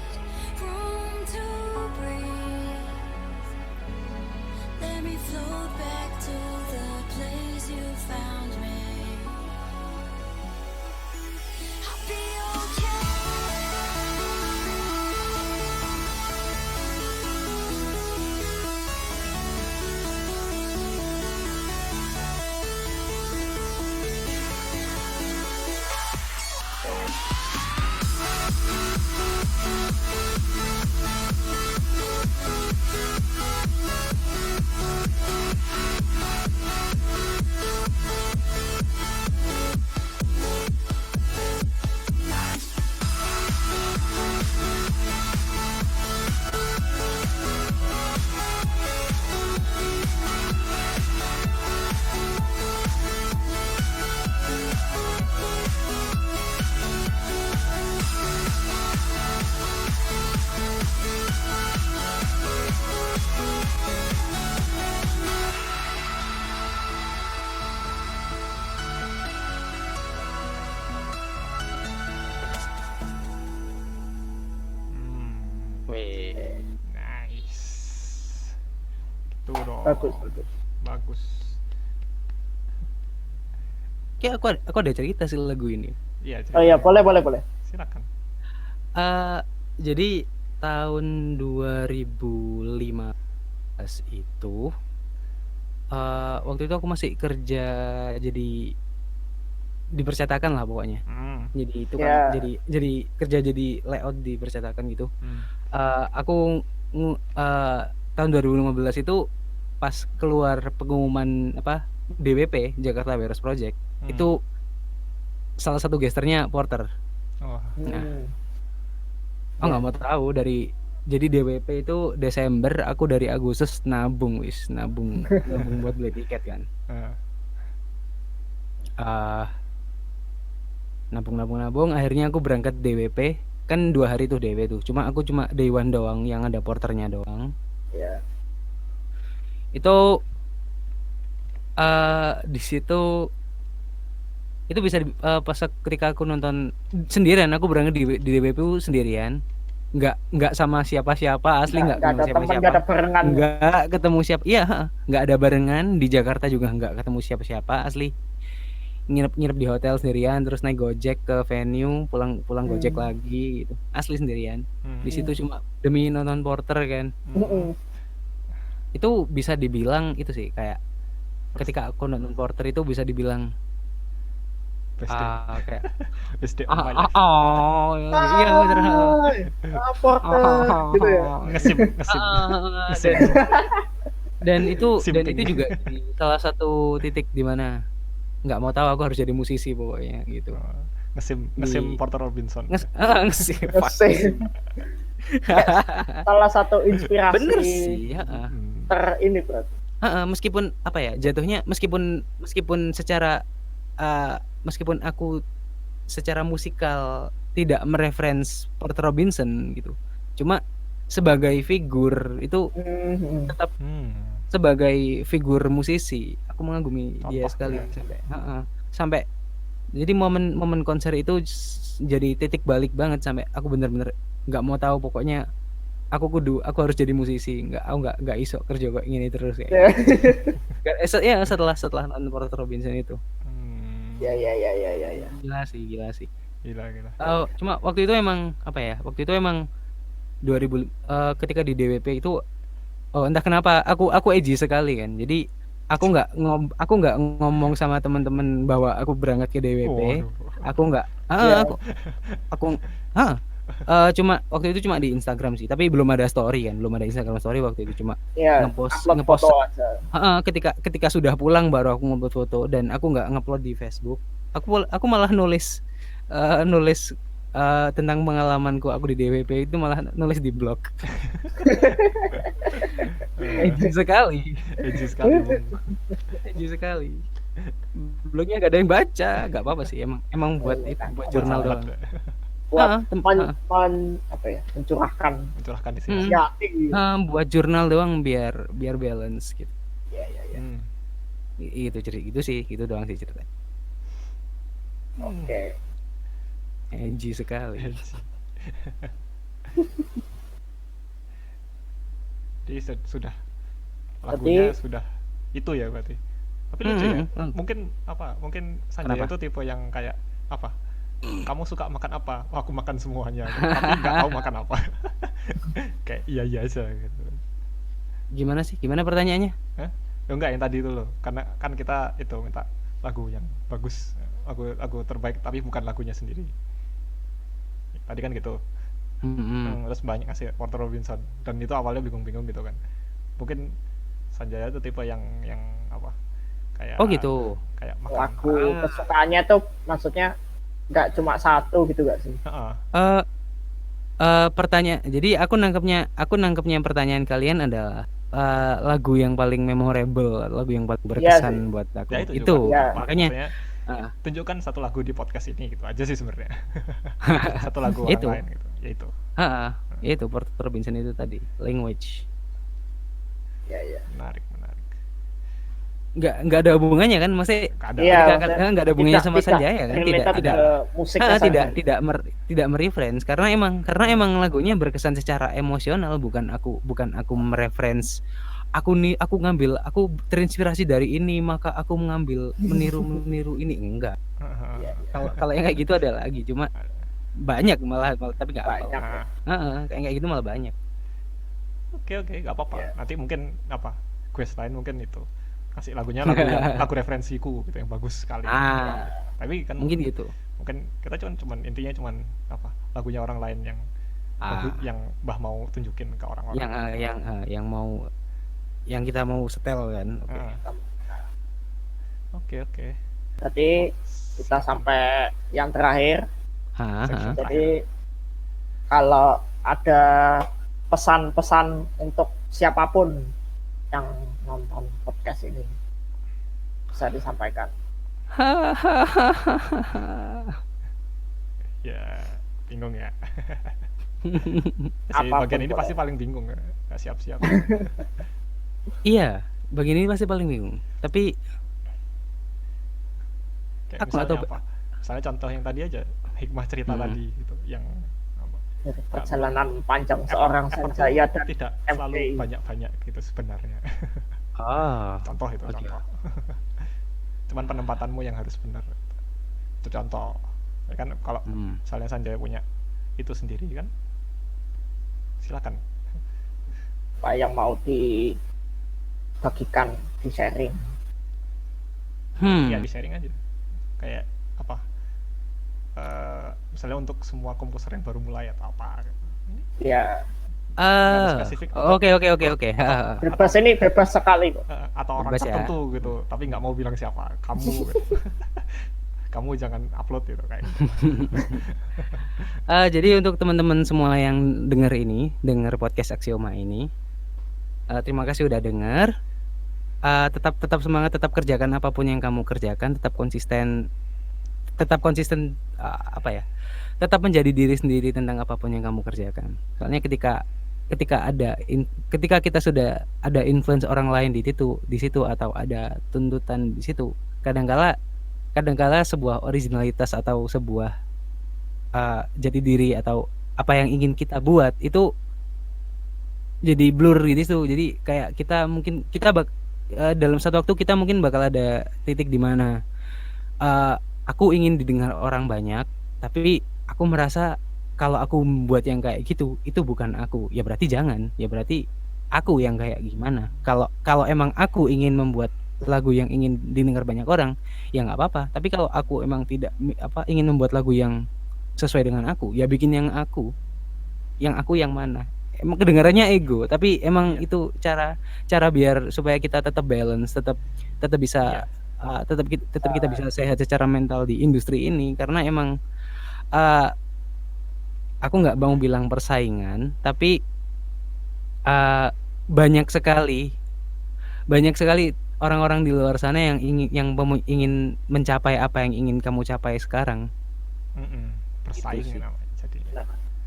Speaker 1: Tuh dong.
Speaker 2: Bagus.
Speaker 1: Bagus.
Speaker 3: Kayak aku ada cerita sih lagu ini.
Speaker 1: Iya.
Speaker 2: Oh iya, boleh.
Speaker 1: Silakan.
Speaker 3: Jadi tahun 2015 itu waktu itu aku masih kerja jadi di percetakan lah pokoknya. Jadi itu kan jadi kerja jadi layout di percetakan gitu. Aku tahun 2015 itu pas keluar pengumuman DWP Jakarta Warehouse Project itu salah satu gesternya Porter. Nggak mau tahu jadi DWP itu Desember, aku dari Agustus nabung buat beli tiket kan. Nabung akhirnya aku berangkat DWP kan 2 hari tuh DW tuh. Aku cuma day one doang yang ada porternya doang. Itu di situ itu bisa pas ketika aku nonton sendirian, aku berangkat di DWP sendirian, nggak sama siapa-siapa, asli nggak
Speaker 2: ada teman, nggak ada barengan,
Speaker 3: nggak ketemu siapa, nggak ada barengan di Jakarta juga, nggak ketemu siapa-siapa asli, nginep di hotel sendirian, terus naik Gojek ke venue, pulang Gojek lagi gitu, asli sendirian. Di situ cuma demi nonton Porter kan. Itu bisa dibilang itu sih kayak ketika aku nonton Porter itu bisa dibilang kayak
Speaker 1: best day of my life.
Speaker 3: Iya bener.
Speaker 2: Porter gitu ya.
Speaker 1: Ngesim.
Speaker 3: Dan itu juga salah satu titik di mana nggak mau tahu aku harus jadi musisi pokoknya gitu.
Speaker 1: Ngesim Porter Robinson.
Speaker 3: Ngesim.
Speaker 2: Salah satu inspirasi.
Speaker 3: Bener sih,
Speaker 2: ini berarti.
Speaker 3: Meskipun jatuhnya meskipun secara meskipun aku secara musikal tidak mereference Porter Robinson gitu, cuma sebagai figur itu tetap sebagai figur musisi aku mengagumi dia sekali sampai jadi momen konser itu jadi titik balik banget sampai aku bener-bener nggak mau tahu pokoknya aku harus jadi musisi, nggak iso kerja kayak gini terus kayak setelah nonton Porter Robinson itu.
Speaker 2: Ya.
Speaker 3: Gila sih.
Speaker 1: Gila.
Speaker 3: Cuma waktu itu emang waktu itu emang 2000 ketika di DWP itu entah kenapa aku edgy sekali kan. Jadi aku nggak ngomong sama teman-teman bahwa aku berangkat ke DWP. Aku nggak cuma waktu itu cuma di Instagram sih, tapi belum ada Instagram story waktu itu, cuma ngepost ketika sudah pulang baru aku ngupload foto, dan aku nggak ngupload di Facebook. Aku malah nulis tentang pengalamanku aku di DWP itu, malah nulis di blog. Edgy sekali. Blognya nggak ada yang baca, nggak apa-apa sih, emang buat jurnal doang.
Speaker 2: Mencurahkan
Speaker 1: di sini.
Speaker 3: Buat jurnal doang biar balance gitu. Itu gitu sih, gitu doang sih cerita.
Speaker 2: Oke.
Speaker 3: Edgy sekali.
Speaker 1: Jadi sudah lagunya sudah itu ya berarti. Tapi lucu ya. Mungkin Sanjaya itu tipe yang kayak apa? Kamu suka makan apa? Aku makan semuanya, tapi nggak tahu makan apa. Kayak iya aja gitu.
Speaker 3: Gimana sih? Gimana pertanyaannya?
Speaker 1: Enggak, yang tadi itu loh. Karena kan kita itu minta lagu yang bagus, lagu terbaik, tapi bukan lagunya sendiri. Tadi kan gitu. Terus banyak ngasih Porter Robinson, dan itu awalnya bingung-bingung gitu kan. Mungkin Sanjaya itu tipe yang apa? Kayak
Speaker 3: gitu.
Speaker 1: Kayak makan
Speaker 2: lagu kesukaannya tuh maksudnya nggak cuma satu gitu nggak sih?
Speaker 3: Pertanyaan. Jadi aku nangkepnya pertanyaan kalian adalah lagu yang paling memorable, lagu yang paling berkesan buat aku.
Speaker 1: Ya,
Speaker 3: itu makanya
Speaker 1: tunjukkan satu lagu di podcast ini gitu aja sih sebenarnya. Satu lagu orang lain gitu. Ya itu.
Speaker 3: Itu Porter Robinson itu tadi, Language.
Speaker 2: Ya.
Speaker 1: Menarik.
Speaker 3: Nggak ada hubungannya kan, maksudnya nggak ada hubungannya sama Sanjaya kan, tidak mereference karena emang lagunya berkesan secara emosional, bukan aku mereference aku terinspirasi dari ini maka aku meniru ini, enggak. Kalau yang kayak gitu ada lagi, cuma banyak malah tapi nggak
Speaker 2: banyak.
Speaker 3: kayak gitu malah banyak.
Speaker 1: Oke, nggak apa-apa. Nanti mungkin quest lain mungkin itu kasih lagunya lagu referensiku gitu yang bagus sekali. Tapi kan
Speaker 3: mungkin gitu.
Speaker 1: Mungkin kita cuman intinya lagunya orang lain yang bagus, yang Mbah mau tunjukin ke orang-orang.
Speaker 3: Yang kita mau setel kan.
Speaker 1: Oke.
Speaker 2: Jadi kita sampai yang terakhir. Jadi kalau ada pesan-pesan untuk siapapun yang nonton podcast ini bisa disampaikan.
Speaker 1: Ya, bingung ya. Bagian ini pasti paling bingung ya. Gak siap-siap.
Speaker 3: Iya, bagian ini pasti paling bingung. Tapi
Speaker 1: kayak aku misalnya apa? Misalnya contoh yang tadi aja, hikmah cerita tadi gitu, yang
Speaker 2: dari perjalanan panjang seorang Sanjaya dan
Speaker 1: tidak selalu banyak-banyak gitu sebenarnya. Contoh itu contoh. Cuman penempatanmu yang harus benar. Itu contoh. Ya kan kalau misalnya Sanjaya punya itu sendiri kan, silakan.
Speaker 2: Apa yang mau dibagikan, di sharing?
Speaker 1: Ya di sharing aja. Kayak apa? Misalnya untuk semua komposer yang baru mulai atau apa?
Speaker 2: Ya.
Speaker 3: Oke.
Speaker 2: Bebas ini bebas sekali kok.
Speaker 1: Atau orang tertentu gitu, tapi nggak mau bilang siapa. Kamu, gitu. Kamu jangan upload gitu kayak.
Speaker 3: Jadi untuk teman-teman semua yang dengar podcast Axioma ini, terima kasih udah dengar. Tetap semangat, tetap kerjakan apapun yang kamu kerjakan, tetap konsisten tetap menjadi diri sendiri tentang apapun yang kamu kerjakan. Soalnya ketika kita sudah ada influence orang lain di situ atau ada tuntutan di situ, kadangkala sebuah originalitas atau sebuah jati diri atau apa yang ingin kita buat itu jadi blur gitu. Jadi kayak dalam satu waktu kita mungkin bakal ada titik di mana aku ingin didengar orang banyak, tapi aku merasa kalau aku membuat yang kayak gitu itu bukan aku. Ya berarti jangan. Ya berarti aku yang kayak gimana. Kalau emang aku ingin membuat lagu yang ingin didengar banyak orang, ya nggak apa-apa. Tapi kalau aku emang tidak ingin membuat lagu yang sesuai dengan aku, ya bikin yang aku yang mana. Emang kedengarannya ego, tapi emang itu cara biar supaya kita tetap balance, tetap bisa tetap kita bisa sehat secara mental di industri ini. Karena emang aku nggak mau bilang persaingan, tapi banyak sekali orang-orang di luar sana yang ingin mencapai apa yang ingin kamu capai sekarang.
Speaker 1: Persaingan namanya jadi.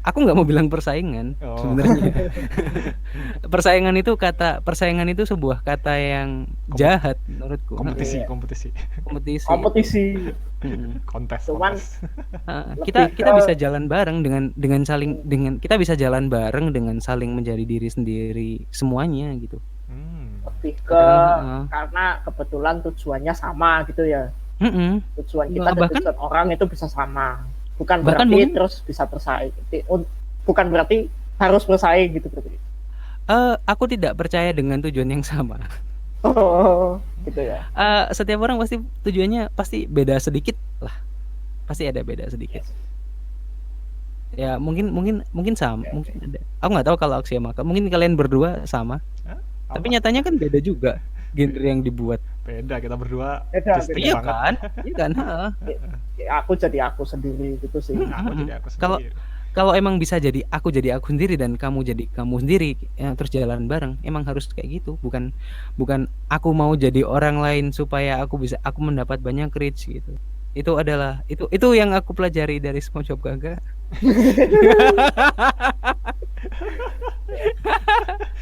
Speaker 3: Aku nggak mau bilang persaingan sebenarnya. Persaingan itu sebuah kata yang jahat menurutku.
Speaker 1: Kompetisi. Kontes.
Speaker 3: Kita bisa jalan bareng dengan saling menjadi diri sendiri semuanya gitu.
Speaker 2: Lebih ke karena kebetulan tujuannya sama gitu ya. Tujuan kita dan tujuan orang itu bisa sama. Bukan berarti terus bisa bersaing. Bukan berarti harus bersaing gitu berarti.
Speaker 3: Aku tidak percaya dengan tujuan yang sama.
Speaker 2: Gitu ya.
Speaker 3: Setiap orang pasti tujuannya pasti beda sedikit lah. Pasti ada beda sedikit. Ya mungkin sama, mungkin ada. Aku nggak tahu kalau Axioma. Mungkin kalian berdua sama. Tapi nyatanya kan beda juga genre yang dibuat.
Speaker 1: Beda, kita berdua.
Speaker 3: Iya kan?
Speaker 2: Aku jadi aku sendiri gitu sih.
Speaker 3: Kalau emang bisa jadi aku sendiri dan kamu jadi kamu sendiri, terus jalan bareng, emang harus kayak gitu. Bukan aku mau jadi orang lain supaya aku mendapat banyak reach gitu. Itu yang aku pelajari dari SpongeBob Gaga.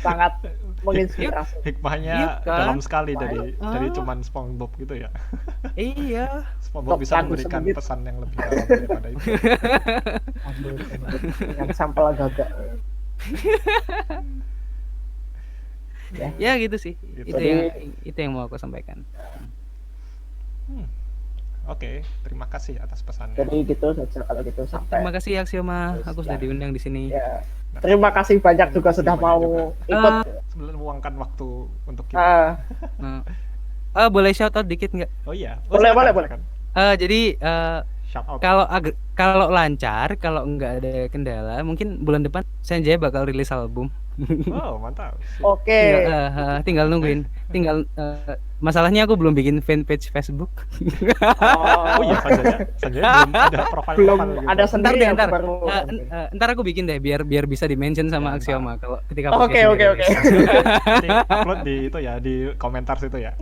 Speaker 2: Sangat menginspirasi.
Speaker 1: Hikmahnya dalam sekali dari cuman SpongeBob gitu ya.
Speaker 3: Iya.
Speaker 1: SpongeBob bisa memberikan pesan yang lebih dalam daripada itu.
Speaker 2: Yang sampel Gaga.
Speaker 3: Ya gitu sih.
Speaker 1: Gitu.
Speaker 3: Itu yang mau aku sampaikan.
Speaker 1: Oke, terima kasih atas pesannya.
Speaker 2: Jadi gitu saja kalau gitu sampai.
Speaker 3: Terima kasih Axioma, aku sudah diundang di sini.
Speaker 2: Ya. Terima kasih banyak juga sudah mau ikut.
Speaker 1: Sebenarnya meluangkan waktu untuk kita.
Speaker 3: Boleh shout out dikit nggak?
Speaker 1: Oh iya.
Speaker 2: Boleh.
Speaker 3: Jadi
Speaker 1: shout out.
Speaker 3: kalau lancar, kalau nggak ada kendala, mungkin bulan depan Sanjaya bakal rilis album.
Speaker 1: Wow, mantap.
Speaker 2: Oke.
Speaker 3: Tinggal nungguin. Masalahnya aku belum bikin fanpage Facebook.
Speaker 1: Oh iya, Sanjaya belum ada profil
Speaker 2: Belum
Speaker 1: gitu.
Speaker 2: ada sendiri yang
Speaker 3: Ntar,
Speaker 2: baru.
Speaker 3: ntar aku bikin deh biar bisa di-mention sama Axioma kalau ketika
Speaker 2: Oke.
Speaker 1: Nanti upload di itu ya, di komentar situ ya.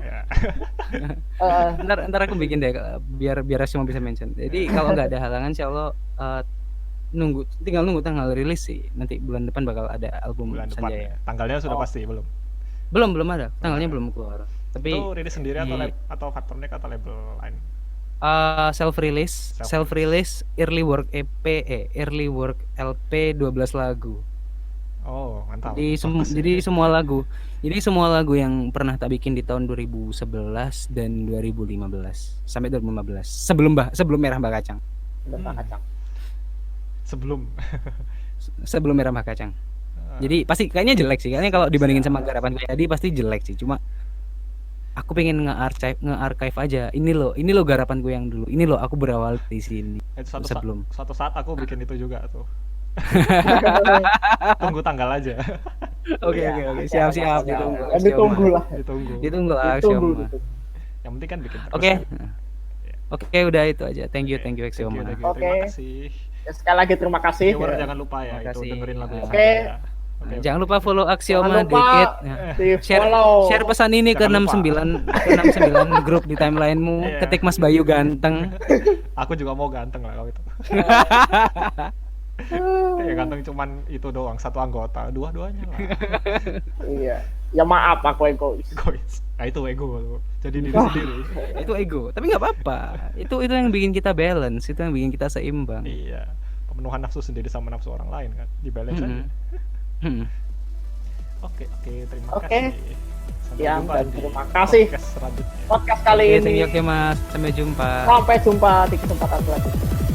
Speaker 3: Ntar aku bikin deh biar Axioma bisa mention. Jadi kalau nggak ada halangan insyaallah tinggal nunggu tanggal rilis sih. Nanti bulan depan bakal ada album
Speaker 1: Bulan depan.
Speaker 3: Sanjaya.
Speaker 1: Tanggalnya sudah pasti belum?
Speaker 3: Belum ada. Tanggalnya belum keluar. Tapi
Speaker 1: itu rilis sendiri atau Factorneck atau label lain?
Speaker 3: Self release early work LP 12 lagu.
Speaker 1: Oh, mantap.
Speaker 3: Jadi semua lagu yang pernah tak bikin di tahun 2011 dan 2015 sampai 2015 sebelum Merah Mbak Kacang. Sebelum Merah Mbak Kacang. Jadi pasti kayaknya jelek sih. Kayaknya kalau dibandingin sama garapan gue tadi pasti jelek sih. Cuma aku pengen nge-archive aja. Ini loh garapan gue yang dulu. Ini loh aku berawal di sini.
Speaker 1: Suatu saat aku bikin itu juga tuh. Tunggu tanggal aja.
Speaker 3: Oke. Siap.
Speaker 2: Ditunggu lah.
Speaker 3: Ditunggu.
Speaker 1: Yang penting kan bikin terus.
Speaker 3: Oke, udah itu aja. Thank you Axioma.
Speaker 1: Terima kasih.
Speaker 2: Sekali lagi terima kasih.
Speaker 1: Jangan lupa ya itu dengerin lagu
Speaker 2: Oke.
Speaker 3: Jangan lupa follow Axioma dikit. Share pesan ini ke 69 grup di timelinemu. Ketik Mas Bayu ganteng.
Speaker 1: Aku juga mau ganteng lah kalau itu. Ya ganteng cuman itu doang, satu anggota, dua-duanya lah.
Speaker 2: Iya. Ya maaf aku egois.
Speaker 1: Nah itu ego. Jadi diri sendiri.
Speaker 3: Itu ego, tapi nggak apa-apa. Itu yang bikin kita balance, itu yang bikin kita seimbang.
Speaker 1: Iya. Pemenuhan nafsu sendiri sama nafsu orang lain kan, di balance aja. Oke, terima kasih.
Speaker 2: Terima kasih. Podcast kali ini.
Speaker 3: Oke, Mas. Sampai jumpa.
Speaker 2: Sampai jumpa di kesempatan selanjutnya.